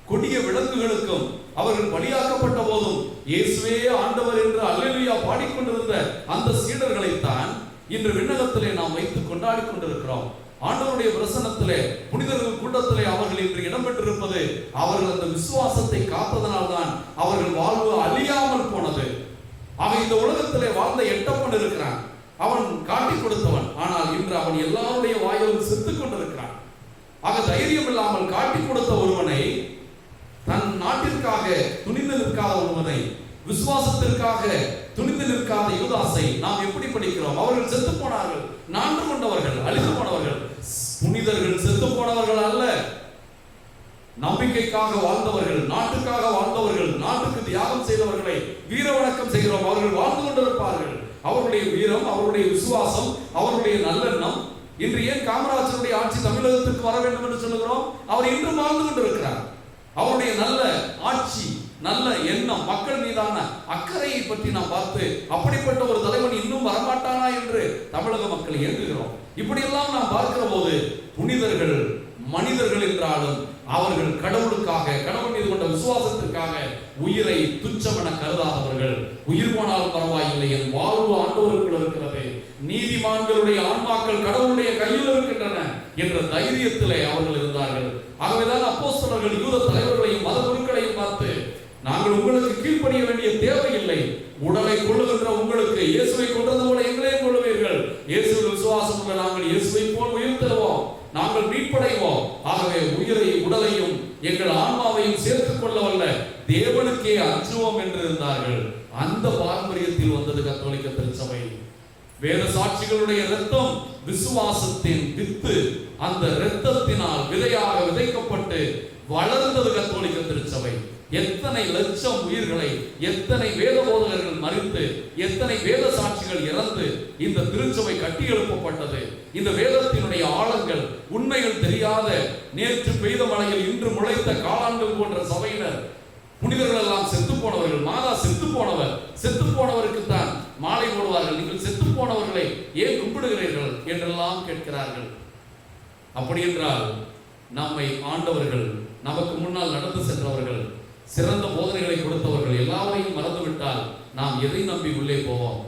கொடிய விலங்குகளுக்கும் அவர்கள் பலியாக்கப்பட்ட போதும் இயேசுவே ஆண்டவர் என்று அல்லேலூயா பாடிக்கொண்டிருந்த அந்த சீடர்களைத்தான் இன்று விண்ணகத்திலே நாம் வைத்து கொண்டாடி கொண்டிருக்கிறோம். ஆண்டவருடைய பிரசன்னத்திலே புனிதர்கள் கூட்டத்திலே அவர்கள் இன்று இடம்பெற்றிருப்பது அவர்கள் அந்த விசுவாசத்தை காத்ததனால் தான் அவர்கள் வாழ்வு அழியாமல் போனது. ஆக இந்த உலகத்திலே வாழ்ந்த எட்டப்பன் இருக்கிறான், அவன் காட்டி கொடுத்தவன். ஆனால் இன்று அவன் எல்லாருடைய வாயிலும் செத்துக் கொண்டிருக்கிறான். ஆக தைரியம் இல்லாமல் காட்டி கொடுத்த ஒருவனை, தன் நாட்டிற்காக துணிந்து நிற்காத ஒருவனை, விசுவாசத்திற்காக துணிந்து நிற்காத யூதாசை நாம் எப்படி படிக்கிறோம்? அவர்கள் செத்து போனார்கள், நான்கு கொண்டவர்கள், அழிந்து போனவர்கள். புனிதர்கள் செத்து போனவர்கள் அல்ல, நம்பிக்கைக்காக வாழ்ந்தவர்கள், நாட்டுக்காக வாழ்ந்தவர்கள், நாட்டுக்கு தியாகம் செய்தவர்களை வீர வணக்கம் செய்கிறோம். அவர்கள் வாழ்ந்து கொண்டிருப்பார்கள். அவருடைய வீரம், அவருடைய விசுவாசம், அவருடைய நல்லெண்ணம். இன்று ஏன் காமராஜருடைய ஆட்சி தமிழகத்திற்கு வர வேண்டும் என்று சொல்லுகிறோம்? அவர் இன்றும் வாழ்ந்து கொண்டிருக்கிறார். அவருடைய நல்ல ஆட்சி, நல்ல எண்ணம், மக்கள் மீதான அக்கறையை பற்றி நாம் பார்த்து, அப்படிப்பட்ட ஒரு தலைவன் இன்னும் வரமாட்டானா என்று தமிழக மக்கள் ஏங்குகிறோம். இப்படியெல்லாம் நாம் பார்க்கிற போது புனிதர்கள் மனிதர்கள் என்றாலும் அவர்கள் கடவுளுக்காக, கடவுள் மீது கொண்ட விசுவாசத்திற்காக உயிரை துச்சமென கருதாதவர்கள். உயிர் போனாலும் பரவாயில்லை, என் வாழ்வு ஆண்டவருக்குள் இருக்கிறது, நீதிமான்களுடைய ஆன்மாக்கள் கடவுளுடைய கையில் இருக்கின்றன என்ற தைரியத்திலே அவர்கள் இருந்தார்கள். ஆகவேதான் அப்போஸ்தலர்கள் யூத தலைவர்களையும் மத குருக்களையும் பார்த்து, நாங்கள் உங்களுக்கு கீழ்ப்படிய வேண்டிய தேவையில்லை, உடலை கொள்ளுகின்ற உங்களுக்கு இயேசுவை கொண்டது போல எங்களையும் கொள்ளுவீர்கள், இயேசுவில் விசுவாசம் உள்ள நாங்கள் இயேசுவை போல் உயிர் தருவோம், நாங்கள் மீட்படைவோம். ஆகவே உயிரை உடலையும் எங்கள் ஆன்மாவையும் சேர்த்துக் கொள்ளவல்ல தேவனுக்கே அஞ்சுவோம் என்று இருந்தார்கள். அந்த பாரம்பரியத்தில் வந்தது கத்தோலிக்க திருச்சபை. வேத சாட்சிகளுடைய இரத்தம் விசுவாசத்தின் வித்து, அந்த இரத்தத்தினால் விதையாக விதைக்கப்பட்டு வளர்ந்தது கத்தோலிக்க திருச்சபை. எத்தனை லட்சம் உயிர்களை, எத்தனை வேத போதகர்கள் மறித்து, எத்தனை வேத சாட்சிகள் இறந்து இந்த திருச்சபை கட்டி எழுப்பப்பட்டது. இந்த வேதத்தினுடைய ஆழங்கள், உண்மைகள் தெரியாத, நேற்று பெய்த மழையில் இன்று முளைத்த காளான்கள் போன்ற சபையினர், புனிதர்கள் எல்லாம் செத்து போனவர்கள். மாதா செத்து போனவர், செத்து போனவருக்கு தான் மாலை போடுவார்கள். நீங்கள் செத்து போனவர்களை ஏன் கும்பிடுகிறீர்கள் என்றெல்லாம் கேட்கிறார்கள். அப்படி என்றால் நம்மை ஆண்டவர்கள், நமக்கு முன்னால் நடந்து சென்றவர்கள் சிறந்த போதனைகளை கொடுத்தவர்கள் எல்லாவரையும் மறந்துவிட்டால் நாம் எதை நம்பி உள்ளே போவோம்?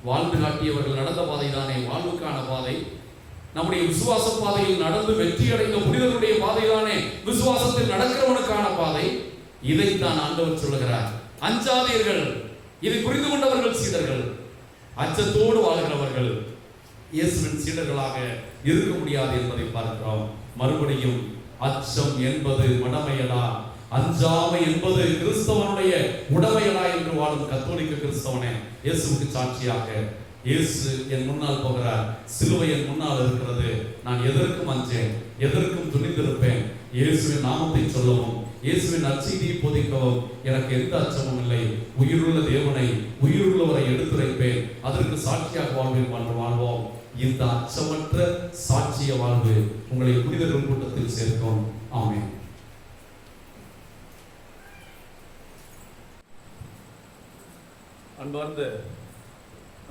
வாழ்ந்து காட்டியவர்கள் நடந்த பாதை தானே வாழ்வுக்கான பாதை. நம்முடைய விசுவாச பாதையில் நடந்து வெற்றி அடைந்த புனிதர்களுடைய பாதை தானே விசுவாசத்தில் நடக்கிறவனுக்கான பாதை. இதைத்தான் ஆண்டவர் சொல்லுகிறார். அஞ்சாதீர்கள். இதை புரிந்து கொண்டவர்கள் சீடர்கள். அச்சத்தோடு வாழ்கிறவர்கள் இயேசுவின் சீடர்களாக இருக்க முடியாது என்பதை பார்க்கிறோம். மறுபடியும் அச்சம் என்பது மடமையடா, அஞ்சாமை என்பது கிறிஸ்தவனுடைய உடமையடா என்று வாழும் கத்தோலிக்க கிறிஸ்தவனே, இயேசுவுக்கு சாட்சியாக இயேசு என் முன்னால் போகிறார், சிலுவை என் முன்னால் இருக்கிறது, நான் எதற்கும் அஞ்சேன், எதற்கும் துணிந்திருப்பேன். இயேசுவின் நாமத்தை சொல்லவும், இயேசுவின் நற்செய்தியை போதிக்கவும் எனக்கு எந்த அச்சமும் இல்லை. உயிருள்ள தேவனை, உயிருள்ளவரை எடுத்துரைப்பேன், அதற்கு சாட்சியாக வாழ்வோம். இந்த அச்சமற்ற சாட்சிய வாழ்வு உங்களை புனிதர்கள் கூட்டத்தில் சேர்க்கும். ஆமென்.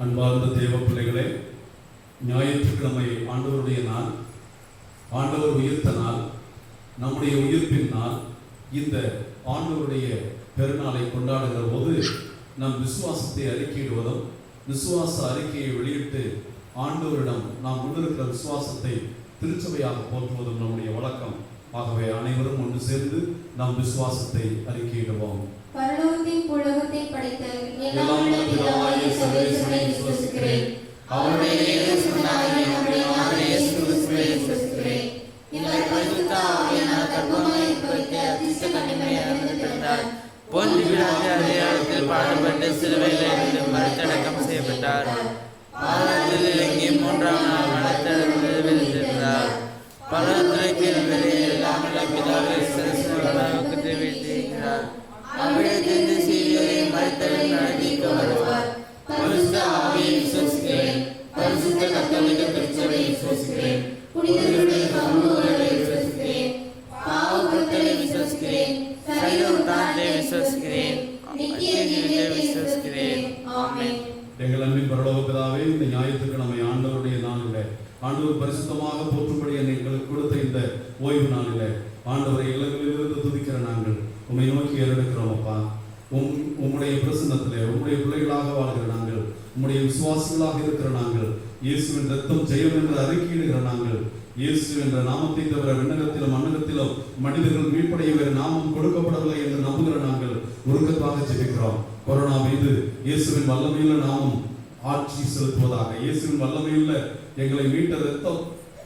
அன்பார்ந்த தேவ பிள்ளைகளே, ஞாயிற்றுக்கிழமை ஆண்டவருடைய நாள், ஆண்டவர் உயிர்த்த நாள், நம்முடைய உயிர்ப்பின் நாள். இந்த ஆண்டவருடைய பெருநாளை கொண்டாடுகிற போது நம் விசுவாசத்தை அறிக்கையிடுவதும், விசுவாச அறிக்கையை வெளியிட்டு ஆண்டவரிடம் நாம் முன்னிருக்கிற விசுவாசத்தை திருச்சபையாக போற்றுவதும் நம்முடைய வழக்கம். ஆகவே அனைவரும் ஒன்று சேர்ந்து நாம் விசுவாசத்தை அறிக்கையிடுவோம். பரலோகத்தின் புலகத்தை படைத்த எல்லாம் வல்ல பிதாவாகிய சர்வேஸ்வரனை விசுவசிக்கிறேன். அவருடைய ஏகசுதனாகிய நம்முடைய ஆண்டவர் இயேசு கிறிஸ்துவை விசுவசிக்கிறேன். இவர் பரிசுத்த ஆவியானவர் கர்ப்பமாய் இருக்க அதிர்ஷ்ட கன்னிமையாக பிறந்தார். பொந்து பிலாத்து அடையாளத்தில் பாடுபட்டு சிலுவையில் இருந்து மறுத்தடக்கம் செய்யப்பட்டார். பாதாளத்தில் இறங்கி 3ஆம் நாள் மறுத்தடக்கம் விழுந்தார். பரலோகத்திற்கு வெளியே எல்லாம் வல்ல பிதாவை சர்வேஸ்வரனுக்கு தெரிவித்திருக்கிறார். அவ்விடத்திலிருந்து சீரியரை மறுத்தடக்கம் நடத்திக்க வருவார். பரிசுத்த ஆவியை விசுவசிக்கிறேன். பரிசுத்த கத்தோலிக்க திருச்சபையை விசுவசிக்கிறேன். புனிதர்களுடைய சமூகங்களை விசுவசிக்கிறேன். பாவங்களை விசுவசிக்கிறேன். சரீர உண்டானதை விசுவசிக்கிறேன். நித்திய ஜீவத்தை விசுவசிக்கிறேன். ஆமென். எங்கள் அன்பின் பரலோக பிதாவே, இந்த ஞாயிற்றுக்கிழமை ஆண்டவருடைய நாளிலே ஆண்டவர் பரிசுத்தமாக போற்றும்படி எங்களுக்கு கொடுத்த இந்த ஓய்வு நாளிலே ஆண்டவரை இல்லங்களிலிருந்து துதிக்கிற நாங்கள் உம்மை நோக்கி ஏறெடுக்கிறோம். அப்பா, உம்முடைய பிரசன்னத்திலே உம்முடைய பிள்ளைகளாக வாழ்கிற நாங்கள், உம்முடைய விசுவாசிகளாக இருக்கிற நாங்கள், இயேசுவின் ரத்தம் ஜெயம் என்று அறிக்கையிடுகிற நாங்கள், இயேசு என்ற நாமத்தை தவிர விண்ணகத்திலும் மண்ணகத்திலும் மனிதர்கள் மீட்படைய வேறு நாமம் கொடுக்கப்படவில்லை என்று நம்புகிற நாங்கள் உருக்கத்தாக ஜெபிக்கிறோம். கொரோனா மீது இயேசுவின் வல்லமையுள்ள நாமம் ஆட்சி செலுத்துவதாக. இயேசுவின் வல்லமையுள்ள எங்களை மீட்ட ரத்தம்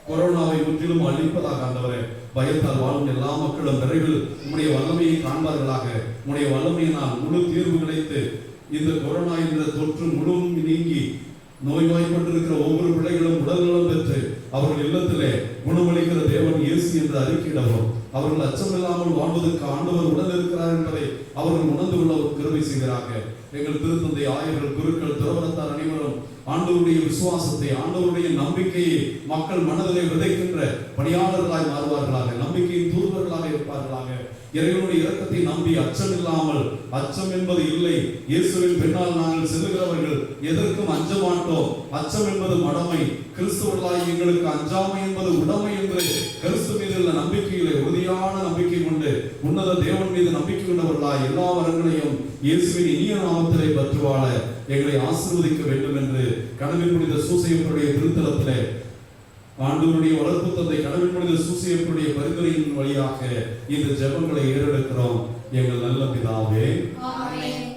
கொரோனாவை முற்றிலும் அழிப்பதாக. ஆண்டவரே, பயத்தால் வாழும் எல்லா மக்களும் விரைவில் உம்முடைய வல்லமையை காண்பார்களாக. உம்முடைய வல்லமையினால் முழு தீர்வு கிடைத்து இந்த கொரோனா என்ற தொற்று முழுவதும் நீங்கி நோய்வாய்ப்பட்டிருக்கிற ஒவ்வொரு பிள்ளைகளும் உடல்நலம் பெற்று அவர்கள் இல்லத்திலே குணமளிக்கிற தேவன் இயேசு என்று அறிக்கையிடவும், அவர்கள் அச்சமில்லாமல் வாழ்வதற்கு ஆண்டவர் உடன் இருக்கிறார் என்பதை அவர்கள் உணர்ந்து கொள்ள கிருபை செய்கிறார்கள். எங்கள் திருத்தந்தை, ஆயர்கள், குருக்கள், துறவரத்தார் அனைவரும் ஆண்டவருடைய விசுவாசத்தை, ஆண்டவருடைய நம்பிக்கையை மக்கள் மனதிலே விதைக்கின்ற பணியாளர்களாய் மாறுவார்களாக, நம்பிக்கையின் தூதுவர்களாக இருப்பார்களாக. இறைவனுடைய இரக்கத்தை நம்பி அச்சம் இல்லாமல், அச்சம் என்பது இல்லை, இயேசுவின் பின்னால் நாங்கள் செல்லுகிறவர்கள் எதற்கும் அஞ்ச மாட்டோம். அச்சம் என்பது மடமை, கிறிஸ்துவர்களாய் எங்களுக்கு அஞ்சாமை என்பது உடைமை என்று கிறிஸ்து மீது உள்ள நம்பிக்கையிலே உறுதியான நம்பிக்கை கொண்டு உன்னத தேவன் மீது நம்பிக்கை கொண்டவர்களாய் எல்லா வரங்களையும் இயேசுவின் இனிய நாமத்திலே பற்றுவாழ எங்களை ஆசீர்வதிக்க வேண்டும் என்று கனவில் புனித சூசையப்பருடைய திருத்தலத்திலே ஆண்டவருடைய வளர்ப்பு தந்தை கனவில் புனித சூசையப்பருடைய பரிந்துரையின் வழியாக இந்த ஜெபங்களை ஏறெடுக்கிறோம். எங்கள் நல்ல பிதாவே, ஆமென்.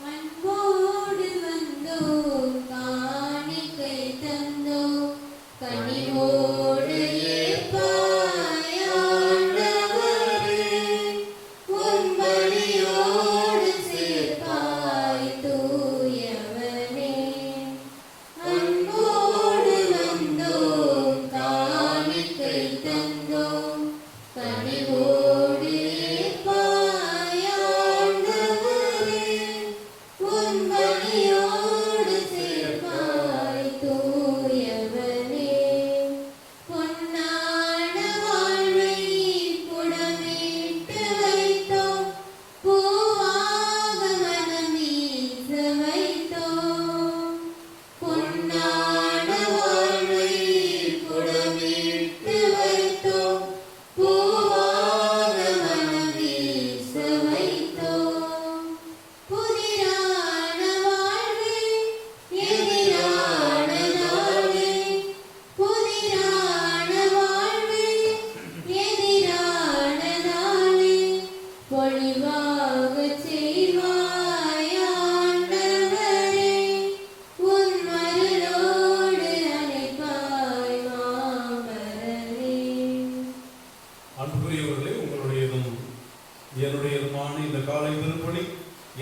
அன்போடு வந்தோம், காணிக்கை தந்தோம், கனிவோடு ஏற்பாய் ஆண்டவரே, உம் பலியோடு சேர்ப்பாய் தூயவனே. அன்போடு வந்தோம், காணிக்கை தந்தோம், கனிவோடு ஏற்பாய் ஆண்டவரே, உம் பலியோடு சேர்ப்பாய் தூயவனே. பொன்னான வாழ்வை புடமிட்டு வைத்தோம், பூவாக மனம் வீச வைத்தோம். பொன்னான வாழ்வை புடமிட்டு வைத்தோம், என்னுடையதுமான இந்த காலை திருப்பணி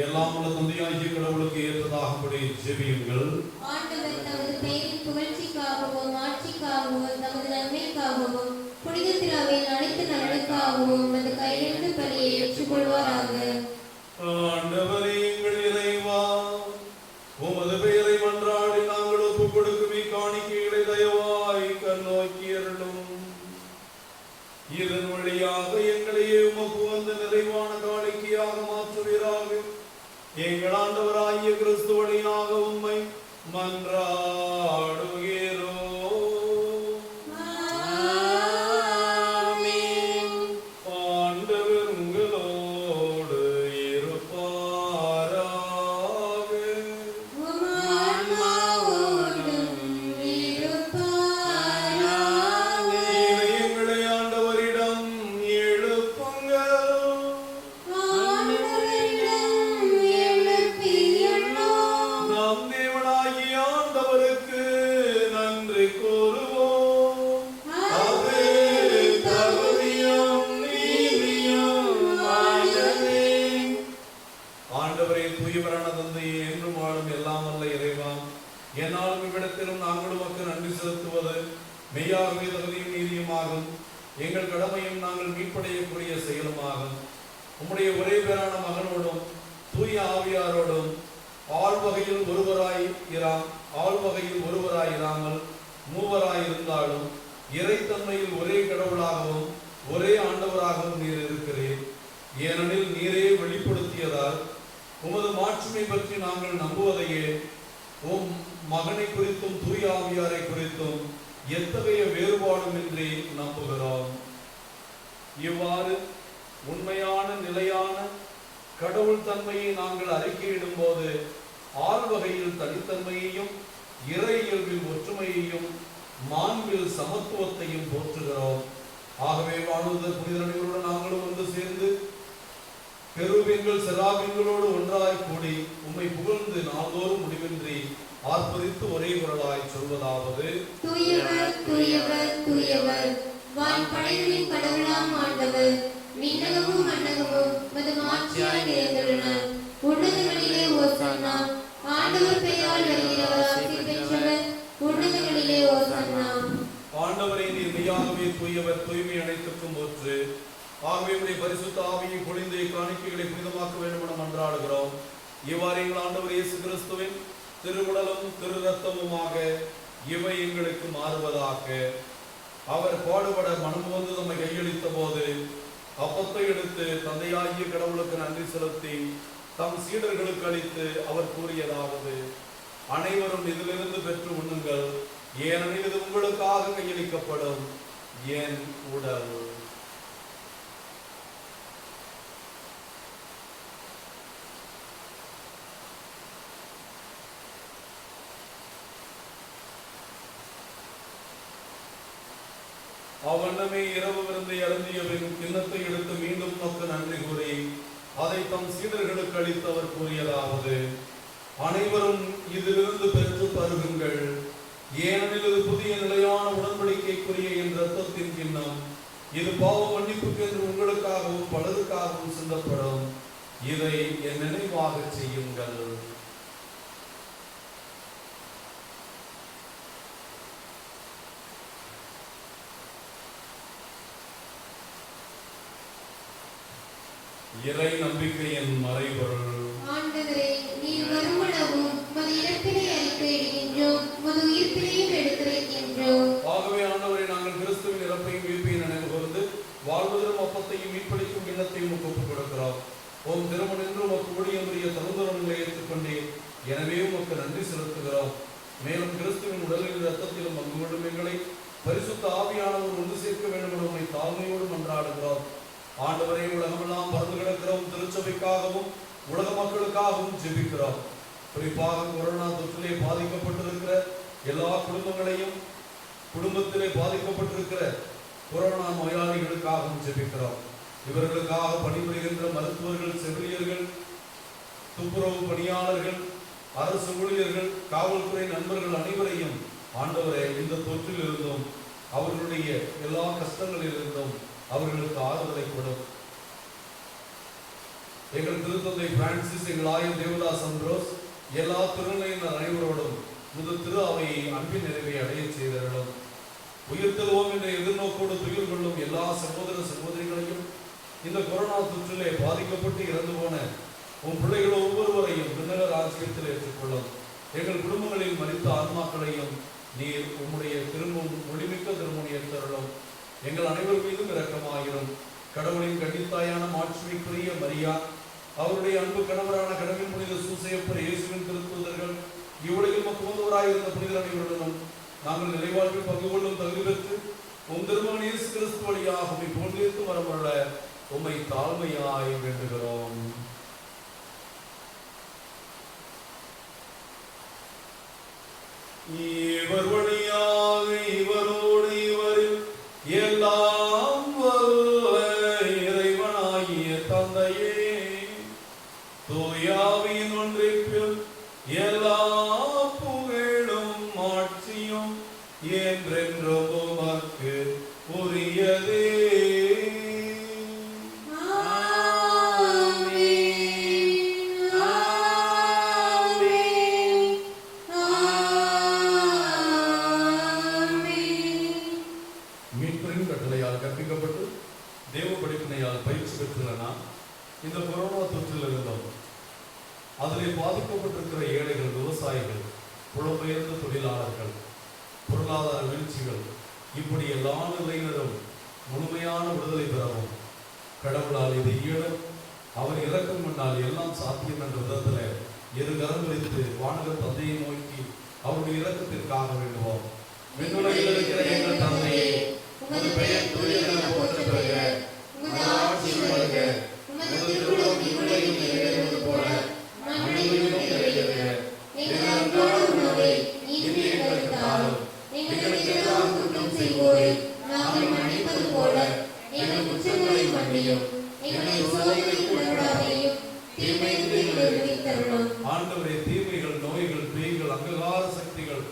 எல்லாம் உள்ள தந்தையாகிய கடவுளுக்கு ஏற்றதாகும்படி ஜெபியுங்கள். ஆண்டவர் தமது பெயரின் புகழ்ச்சிக்காகவும் ஆட்சிக்காகவும் தமது நன்மைக்காகவும் புனித திருவின் அனைத்து நலனுக்காகவும் அந்த கையெழுத்து பலியை ஏற்றுக்கொள்வாராக. ஆண்டவரே எங்கள் இறைவா, உமது பெயரை மன்றாடி நாங்கள் ஒப்புக் கொடுக்கும் இக்காணிக்கைகளை தயவாய் கண்ணோக்கி அருளும். இதன் வழியாக எங்களையே உமக்கு வந்த நிறைவான காணிக்கையாக மாற்றுவீராக. எங்கள் ஆண்டவராகிய கிறிஸ்து வழியாக உம்மை மன்றாடுகிறோம். ஆண்டவர் உங்களோடு இருப்பாராக. எங்களை ஆண்டவரிடம் எழுப்புங்கள். நம் தேவனாகிய ஆண்டவருக்கு நன்றி கூறுவோம். அது தகுதியும் நீதியும் ஆண்டவே. ஆண்டவரே, தூயவரான தந்தையே, என்றும் வாழும் எல்லாம் வல்ல இறைவா, என்னாலும் இவ்விடத்திலும் நாங்கள் உமக்கு நன்றி செலுத்துவது மெய்யாகவே தகுதியும் நீதியுமாகும். எங்கள் கடமையும் நாங்கள் மீட்படையக்கூடிய செயலுமாகும். உம்முடைய ஒரே பேரான மகனோடும் தூய ஆவியாரோடும் ஆழ்வகையில் ஒருவராயிராமல் மூவராயிருந்தாலும் இறைத்தன்மையில் ஒரே கடவுளாகவும் ஒரே ஆண்டவராகவும் நீர் இருக்கிறீர். ஏனெனில் நீரே வெளிப்படுத்தியதால் உமது மாட்சிமை பற்றி நாங்கள் நம்புவதையே உம் மகனை குறித்தும் தூய ஆவியாரை குறித்தும் எத்தகைய வேறுபாடுமின்றி நம்புகிறோம். இவ்வாறு உண்மையான நிலையான கடவுள் தன்மையை நாங்கள் அறிக்கையிடும் போது ஆழ்வகையில் தனித்தன்மையையும் இறை இயல்பில் ஒற்றுமையையும் மாண்பில் சமத்துவத்தையும் போற்றுகிறோம். ஆகவே வானுதர் புனிதர்களுடன் நாங்களும் வந்து சேர்ந்து கெரூபின்கள் செராபின்களோடு ஒன்றாய் கூடி உம்மை புகழ்ந்து நாள்தோறும் முடிவின்றி ஆர்ப்பரித்து ஒரே குரலாய் சொல்வதாவது: தூயவர் தூயவர் தூயவர், வான்படைகளின் கடவுளாம் ஆண்டவர், விண்ணகமும் மண்ணகமும் உமது மாட்சியால் நிறைந்துள்ளன. உன்னதங்களிலே ஓசன்னா. ஆண்டவர் பெயரால் வருகிறவர் ஆசி பெற்றவர். உன்னதங்களிலே ஓசன்னா. ஆண்டவரே, நீர் மெய்யாகவே தூயவர், தூய்மை அனைத்துக்கும் போற்று. ஆகவே உடைய பரிசுத்த ஆவியை பொழிந்து காணிக்கைகளை புனிதமாக்க வேண்டும் என மன்றாடுகிறோம். இவ்வாறு எங்கள் ஆண்டவர் இயேசு கிறிஸ்துவின் திருவுடலும் திரு ரத்தமுமாக இவை எங்களுக்கு மாறுவதாக. அவர் பாடுபட மனம் வந்து நம்மை கையளித்த போது அப்பத்தை எடுத்து தந்தையாகிய கடவுளுக்கு நன்றி செலுத்தி தம் சீடர்களுக்கு அளித்து அவர் கூறியதாவது: அனைவரும் இதிலிருந்து பெற்று உண்ணுங்கள், ஏனெனில் இது உங்களுக்காக கையளிக்கப்படும் என் உடல். அவனமே இரவு விருந்தை அருந்திய பின் கிண்ணத்தை எடுத்து மீண்டும் நோக்க நன்றி கூறி அதை தம் சீடர்களுக்கு அளித்து அவர் கூறியதாவது: அனைவரும் இதிலிருந்து பெற்று பருகுங்கள், ஏனெனில் இது புதிய நிலையான உடன்படிக்கைக்குரிய என் இரத்தத்தின் கிண்ணம். இது பாவ மன்னிப்புக்கு என்று உங்களுக்காகவும் பலருக்காகவும் சிந்தப்படும். இதை என் நினைவாக செய்யுங்கள். இறை நம்பிக்கையின் மறைபொருள். ஆண்டவரே, நீர் வருமளவும் உமது இறப்பினை அறிக்கையிடுகின்றோம், உமது உயிர்ப்பினையும் எடுத்துரைக்கின்றோம். ஆகவே ஆண்டவரை, நாங்கள் கிறிஸ்துவின் இறப்பையும் உயிர்ப்பையும் நினைவு கூர்ந்து வாழ்வதற்கும் அப்பத்தையும் மீட்பளிக்கும் கிண்ணத்தையும் ஒப்புக் கொடுக்கிறோம். ஓம் திருமணம் என்று உமக்கு ஊழியமுடைய தகுந்தவர்களை ஏற்றுக்கொண்டேன், எனவே உமக்கு நன்றி செலுத்துகிறோம். மேலும் கிறிஸ்துவின் உடலில் இரத்தத்திலும் பங்கு கொள்ளும் எங்களை பரிசுத்த ஆவியானவர் ஒன்று சேர்க்க வேண்டும் என உம்மை தாழ்மையோடு மன்றாடுகிறோம். ஆண்டவரை, உலகமெல்லாம் பறந்து கிடக்கிறோம் திருச்சபைக்காகவும் உலக மக்களுக்காகவும் ஜெபிக்கிறோம். குறிப்பாக கொரோனா தொற்றிலே பாதிக்கப்பட்டிருக்கிற எல்லா குடும்பத்திலே பாதிக்கப்பட்டிருக்கிற கொரோனா நோயாளிகளுக்காகவும் ஜெபிக்கிறோம். இவர்களுக்காக பணிபுரிகின்ற மருத்துவர்கள், செவிலியர்கள், துப்புரவு பணியாளர்கள், அரசு ஊழியர்கள், காவல்துறை நண்பர்கள் அனைவரையும் ஆண்டவரே, இந்த தொற்றில் இருந்தும் அவர்களுடைய எல்லா கஷ்டங்களில் இருந்தும் அவர்களுக்கு ஆறுதலை கொடும். எங்கள் திருத்தந்தை பிரான்சிஸ், எங்கள் ஆயர் தேவதாஸ் அம்ப்ரோஸ், எல்லா திருநிலையினர் அனைவரோடும் திரு அவையை அன்பின் நிறைவை அடைய செய்தவர்களும் உயிர்த்தெழுவோம் என்ற எதிர்நோக்கோடு துயில் கொள்ளும் எல்லா சகோதர சகோதரிகளையும் இந்த கொரோனா தொற்றிலே பாதிக்கப்பட்டு இறந்து போன உன் பிள்ளைகள் ஒவ்வொருவரையும் விண்ணக ராஜ்யத்தில் ஏற்றுக்கொள்ளும். எங்கள் குடும்பங்களில் மரித்த ஆன்மாக்களையும் நீர் உம்முடைய திரும்பும் ஒளிமிக்க திருமணி ஏற்றருளும். எங்கள் அனைவர் மீதும் இரக்கமாயிரும். கடவுளின் கன்னித்தாயான மாட்சிமைக்குரிய மரியா, அவருடைய அன்பு கணவரான கடவுளின் புனித சூசையப்பர், இயேசுவின் திருத்தூதர்கள், இவ்வுலகில் மக்குவந்தவராயிருந்த புனிதர் அனைவருடனும் நாங்கள் நிலைவாழ்வில் பங்கு கொள்ளும் தகுதி பெற்று உம் திருமகன் இயேசு கிறிஸ்து வழியாக உம்மை போன்றேற்று வரமுள்ள உம்மை தாழ்மையாய் வேண்டுகிறோம். இவர் வழியாக இவரோடு இவரில் எல்லாம் வல்ல இறைவனாகிய தந்தையே, தூயாவின் ஒன்றிப்பில் எல்லா புகழும் ஆட்சியும் என்றென்றும் உமக்கு உரியதே. கற்பிக்கப்பட்டு தேவ படிப்பினையால் பயிற்சி பெற்றுள்ள நாம் இந்த கொரோனா தொற்றில் இருந்தோம். அதிலே பாதிக்கப்பட்டிருக்கிற ஏழைகள், விவசாயிகள், புலம்பெயர்ந்த தொழிலாளர்கள், பொருளாதார வீழ்ச்சிகள், இப்படி எல்லா நிலையினரும் முழுமையான விடுதலை பெறவும் கடவுளால் இது இயலும். அவர் இறக்கும் முன்னால் எல்லாம் சாத்தியம் என்ற விதத்தில் இரு கரம் வைத்து வானக தந்தையை நோக்கி அவருடைய இரக்கத்திற்காக வேண்டுவோம். விண்ணுலகில் இருக்கிற எங்கள் தந்தையே, உமது பெயர் தூயதென போற்றப்படுக, உமது ஆட்சி வருக, உமது திருவுளம் விண்ணுலகில் நிறைவேறுவது போல மண்ணிலும் நிறைவேறுக. எங்கள் அன்றாட உணவை இன்று எங்களுக்கு தாரும். எங்களுக்கு எதிராக குற்றம் செய்வோரை நாங்கள் மன்னிப்பது போல எங்கள் குற்றங்களை மன்னியும். எங்களை சோதனைக்கு உட்படாதேயும், தீமையிலிருந்து எங்களை விடுவித்தருளும். ஆண்டவரே, தீமைகள், நோய்கள், பேய்கள், அங்ககார சக்திகள்,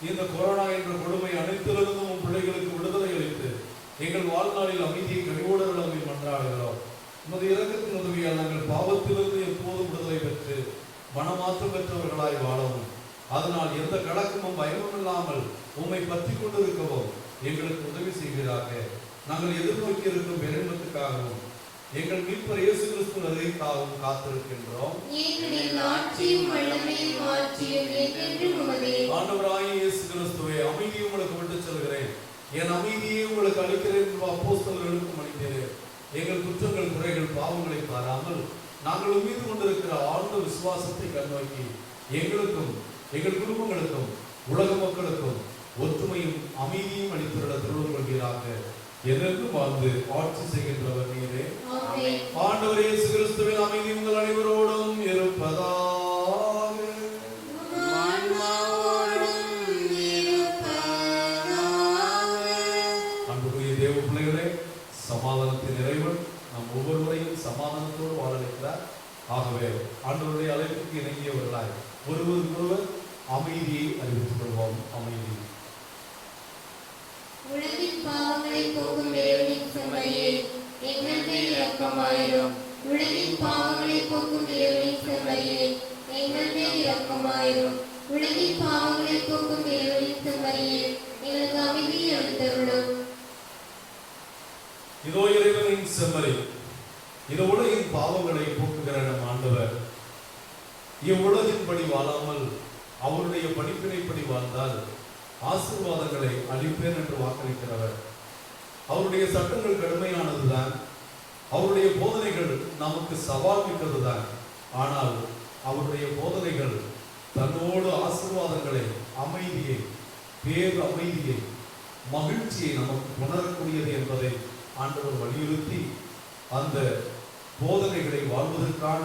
இந்த கொரோனா என்ற கொடுமை அனைத்திலிருந்தும் உன் பிள்ளைகளுக்கு விடுதலை அளித்து எங்கள் வாழ்நாளில் அமைதியை கனிவோடு மன்றாடுகிறோம். உமது இரக்கத்தின் உதவியால் நாங்கள் பாவத்திலிருந்து எப்போதும் விடுதலை பெற்று மனமாற்றம் பெற்றவர்களாய் வாழவும், அதனால் எந்த கலக்கமும் பயமும் இல்லாமல் உம்மை பற்றி கொண்டிருக்கவும் எங்களுக்கு உதவி செய்வீராக. நாங்கள் எதிர்நோக்கி இருக்கும் பெருமத்துக்காகவும் எங்கள் மீட்பர் இயேசு கிறிஸ்து வருகைக்காகவும் காத்திருக்கின்றோம். ஆண்டவராகிய இயேசு கிறிஸ்துவே, அமைதியை உங்களுக்கு விட்டு செல்கிறேன், என் அமைதியை உங்களுக்கு அளிக்கிறேன் என்று அப்போஸ்தலர்களுக்கும் அளிக்கிறேன். எங்கள் குற்றங்கள், குறைகள், பாவங்களை பாராமல் நாங்கள் உம்மீது கொண்டிருக்கிற ஆழ்ந்த விசுவாசத்தை கண்ணோக்கி எங்களுக்கும் எங்கள் குடும்பங்களுக்கும் உலக மக்களுக்கும் ஒற்றுமையும் அமைதியும் அளித்துள்ள திருவுள் கொள்கிறாக. என்றென்றும் வாழ்ந்து ஆட்சி செய்கின்றவர் நீரே. ஆண்டவர் இயேசு கிறிஸ்துவின் அமைதி உங்கள் அனைவரோடும் இருப்பதாக. அன்புக்குரிய தேவ பிள்ளைகளே, சமாதானத்தின் இறைவன் நம் ஒவ்வொருவரையும் சமாதானத்தோடு வாழ வைக்கிறார். ஆகவே ஆண்டவருடைய அழைப்புக்கு இணங்கியவர்களாய் ஒருவருக்கொருவர் அமைதியை அறிவித்துக் கொள்வோம். அமைதி. உலகின் பாவங்களை போக்கும் இறைவனின் செம்மறியே, எங்கள் மேல் இரக்கமாயிரும். உலகின் பாவங்களை போக்கும் இறைவனின் செம்மறியே, எங்கள் மேல் இரக்கமாயிரும். உலகின் பாவங்களை போக்கும் இறைவனின் செம்மறியே, எங்களுக்கு அமைதியை அளித்தருளும். இதோ இறைவனின் செம்மறி, இது உலகின் பாவங்களை போக்குகிற நம் ஆண்டவர். இவ்வுலகின்படி வாழாமல் அவருடைய படிப்பினைப்படி வாழ்ந்தால் ஆசீர்வாதங்களை அளிப்பேன் என்று வாக்களிக்கிறவர். அவருடைய சட்டங்கள் கடுமையானதுதான், அவருடைய போதனைகள் நமக்கு சவால் மிக்கதுதான். ஆனால் அவருடைய போதனைகள் தன்னோடு ஆசீர்வாதங்களை, அமைதியை, பேர் அமைதியை, மகிழ்ச்சியை நமக்கு உணரக்கூடியது என்பதை ஆண்டவர் வலியுறுத்தி அந்த போதனைகளை வாழ்வதற்கான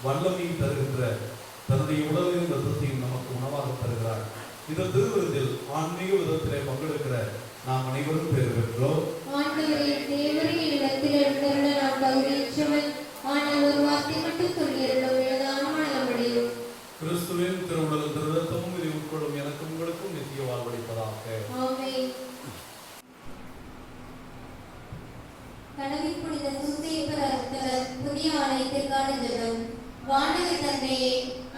வல்லமையை தருகின்ற தன்னுடைய உடலையும் ரத்தத்தையும் நமக்கு உணவாக தருகிறார். இந்த திருவிருந்தில் ஆன்மீக விதத்திலே பங்கெடுக்கிற நாம் அனைவரும் பேர் பெற்றோம். கிறிஸ்துவின் திருவுடலும் திருரத்தமும் இதை உட்கொள்ளும் எனக்கும் உங்களுக்கும் நித்திய வாழ்வளிப்பதாக. கனவில் புனித சூசையப்பர் அருட்தலர் புதிய ஆலயத்திற்கான ஜெபம். வானக தந்தையே,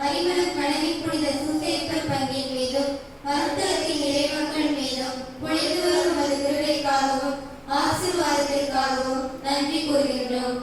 அறிவரும் கனவில் புனித சூசையப்பர் பங்கின் மீதும் அருட்தலத்தின் இறைமக்கள் மீதும் பொழிந்து வரும் உமது கிருபைக்காகவும் ஆசீர்வாதத்திற்காகவும் நன்றி கூறுகின்றோம்.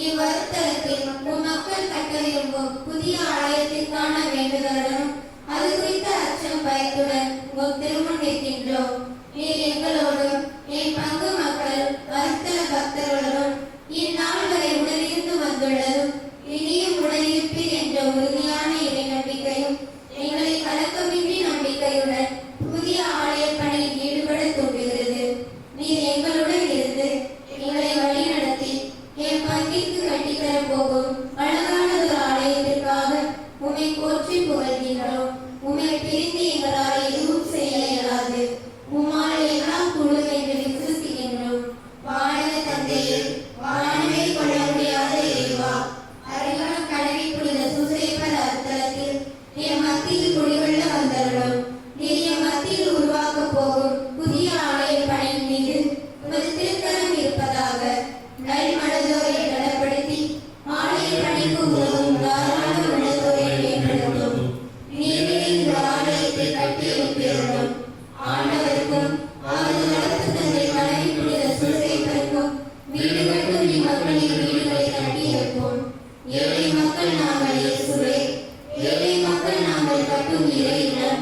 இவ்வருத்தலத்தில் உம் மக்கள் கட்ட விரும்பும் புதிய ஆலயத்திற்கான வேண்டுதலுடன் அது குறித்த அச்சம் பயத்துடன் உம் திருமுன் நிற்கின்றோம். நீர் எங்களோடும் என் பங்கு மக்கள் அருத்தல பக்தர்களுடன் இந்நாள் வரை உடனிருந்து வந்துள்ளதும் இனியும் உடனிருப்பீர் என்ற உறுதியான இறை நம்பிக்கையும் எங்களை கலக்கமின்றி நம்பிக்கையுடன் புதிய ஆலய பணியில் ஈடுபட தூண்டுகிறது. நீர் எங்களுடன் இருந்து எங்களை வழிநடத்தி என் பங்கிற்கு கட்டித்தர போகும் அழகானதொரு ஆலயத்திற்காக உம்மை போற்றி புகழ்கின்றோம். உம்மை பிரிந்து எங்களால் எதுவும் செய்ய இயலாது. உம்மால் எல்லாம் கூடும் என்று விசுவசிக்கின்றோம். வானக தந்தையே, வானமே கொள்ள முடியாத இறைவா, அறிவரும் கனவில் புனித சூசையப்பர் அருட்தலத்தில் என் மத்தியில் குடிகொள்ள வந்தருளும். நீர் என் மத்தியில் உருவாக்கப் போகும் புதிய ஆலய பணியின் மீது உமது திருக்கரம் இருப்பதாக. நல்மனதோரை நலப்படுத்தி ஆலய பணிக்கு உதவும் தாராள உள்ளதோரை மேம்படுத்தும். நீரே இந்த ஆலயத்தை கட்டியெழுப்பியருளும். ஆண்டவருக்கும் அவரது வளர்த்து தந்தை கனவில் புனித சூசையப்பருக்கும் வீடு கட்டும் இம்மக்களின் வீடுகளை கட்டியெழுப்போம். ஏழை மக்கள் நாங்கள் இயேசுவே, ஏழை மக்கள் நாங்கள் கட்டும் இறை இல்லம்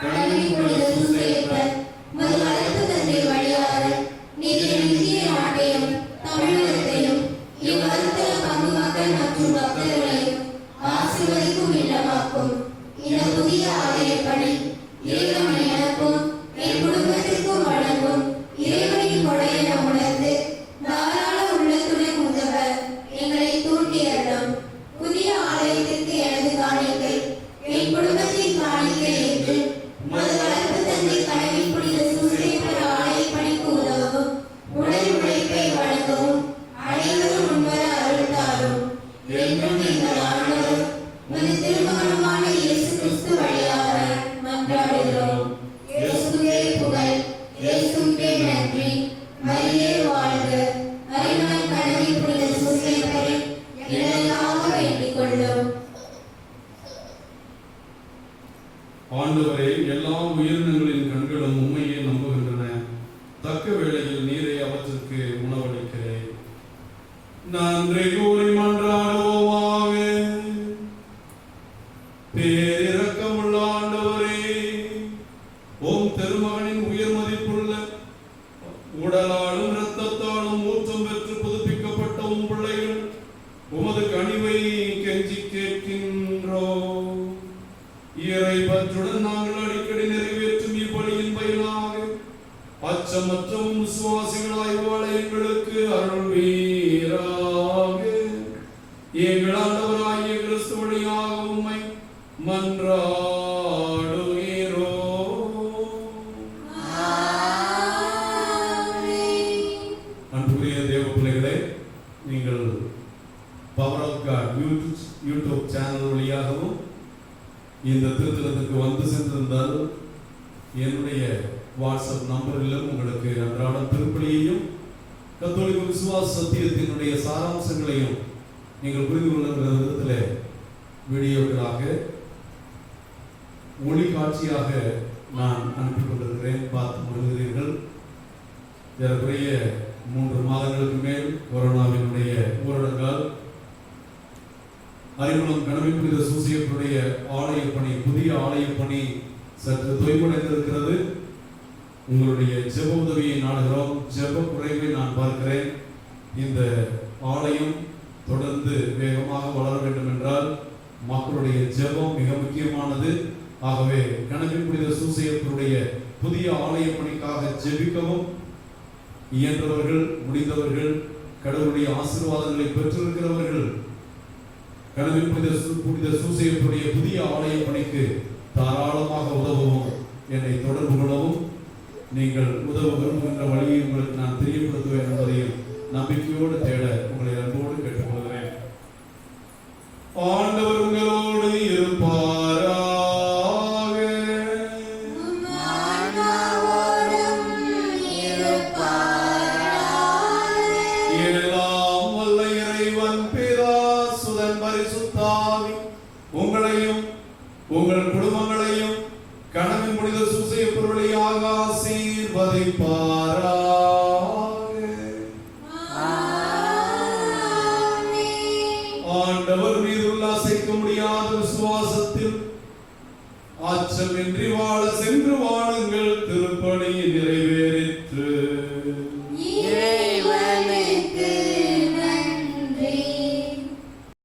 கனவில் புனித சூசையப்பர் உமது வளர்த்து தந்தை வழியாக நீர் இந்திய நாட்டையும் தமிழகத்தையும் இவ்வருத்தல பங்கு மக்கள் மற்றும் பக்தர்களையும் ஆசீர்வதிக்கும் இல்லமாக்கும். இந்த புதிய ஆலய பணி இறைவனை எனக்கும் என் குடும்பத்திற்கும் வழங்கும் இறைவனின் கொடை என உணர்ந்து தாராள உள்ளத்துடன் உதவ எங்களை தூண்டியருளும். புதிய ஆலயத்திற்கு எனது காணிக்கை என் குடும்பத்தின் காணிக்கை என்று உமது வளர்ப்பு தந்தை கனவில் புனித சூசையப்பர் ஆலய பணிக்கு உதவும் உடல் உழைப்பை வழங்கவும் அனைவரும் முன்வர அருள்தாரும். என்றும் எங்கள் ஆண்டவர் உமது திருமகனுமான இயேசு கிறிஸ்து வழியாக மன்றாடுகிறோம். இயேசுவே புகழ், இயேசுவே நன்றி. மரியே வாழ்க. அறிவரும் கனவில் புனித சூசையப்பரை எனக்காக வேண்டிக் கொள்ளும். ஆண்டவரே, எல்லா உயிரினங்களின் கண்களும் உண்மையை நம்புகின்றன. தக்க வேளையில் நீரை அவற்றுக்கு உணவளிக்கிறேன். நன்றி கூறி மன்றாடுவோமாக. பேரிரக்கமுள்ள ஆண்டவரே, உம் திருமகனின் உயர் மதிப்புள்ள உடலாலும் இரத்தத்தாலும் ஊற்றம் பெற்று புதுப்பிக்கப்பட்ட உம் பிள்ளைகள் உமது கனிவை கெஞ்சி கேட்கின்றோம். இறை பற்றுடன் நாங்கள் அடிக்கடி நிறைவேற்றும் இப்பலியின் பயனாக அச்சமற்றவும் விசுவாசிகளாய் வாழ எங்களுக்கு அருள்வீராக. எங்கள் ஆண்டவராகிய கிறிஸ்து வழியாக உம்மை மன்றாடுகிறோம். அன்புக்குரிய தேவ பிள்ளைகளே, நீங்கள் power of God YouTube channel வழியாகவும் இந்த திருத்தலத்துக்கு வந்து சென்றிருந்தால் என்னுடைய வாட்ஸ்அப் நம்பரிலும் உங்களுக்கு அன்றாடம் திருப்பலியையும் கத்தோலிக்க விசுவாச சத்தியத்தினுடைய சாராம்சங்களையும் நீங்கள் புரிந்து கொள்ளுகிற விதத்தில் வீடியோக்களாக ஒளி காட்சியாக நான் அனுப்பி கொண்டிருக்கிறேன். பார்த்து வருகிறீர்கள். ஏறக்குறைய 3 மாதங்களுக்கு மேல் கொரோனாவினுடைய ஊரடங்கால் அறிமுகம் கனவில் புனித சூசையப்பருடைய ஆலய பணி, புதிய ஆலய பணி சற்று தொய்வடைந்திருக்கிறது. உங்களுடைய ஜெப உதவியை நாடுகிறோம். ஜெப குறைவை நான் பார்க்கிறேன். இந்த ஆலயம் தொடர்ந்து வேகமாக வளர வேண்டும் என்றால் மக்களுடைய ஜெபம் மிக முக்கியமானது. ஆகவே கனவில் புனித சூசையப்பருடைய புதிய ஆலய பணிக்காக ஜெபிக்கவும் இயன்றவர்கள், முடிந்தவர்கள், கடவுளுடைய ஆசீர்வாதங்களை பெற்றிருக்கிறவர்கள் கனவில் புனித சூசையப்பருடைய புதிய ஆலய பணிக்கு தாராளமாக உதவவும் என்னை தொடர்பு கொள்ளவும். நீங்கள் உதவ விரும்புகின்ற வழியை உங்களுக்கு நான் தெரியப்படுத்துவேன் என்பதையும் நம்பிக்கையோடு தேட உங்களை அன்போடு கேட்டுக்கொள்கிறேன். ஆண்டவர் உங்களோடு இருப்பாராக. எல்லாம் வல்ல இறைவன் பிதா சுதன் பரிசுத்தாவி உங்களையும் உங்கள் குடும்பங்களையும் கணவன் புனித சூசையப்பர் வழியாக ஆசீர்வதிப்பாராக. ஆண்டவர் மீது அசைக்க முடியாத விசுவாசத்தில் அச்சமின்றி வாழ சென்று வாழுங்கள். திருப்பணியை நிறைவு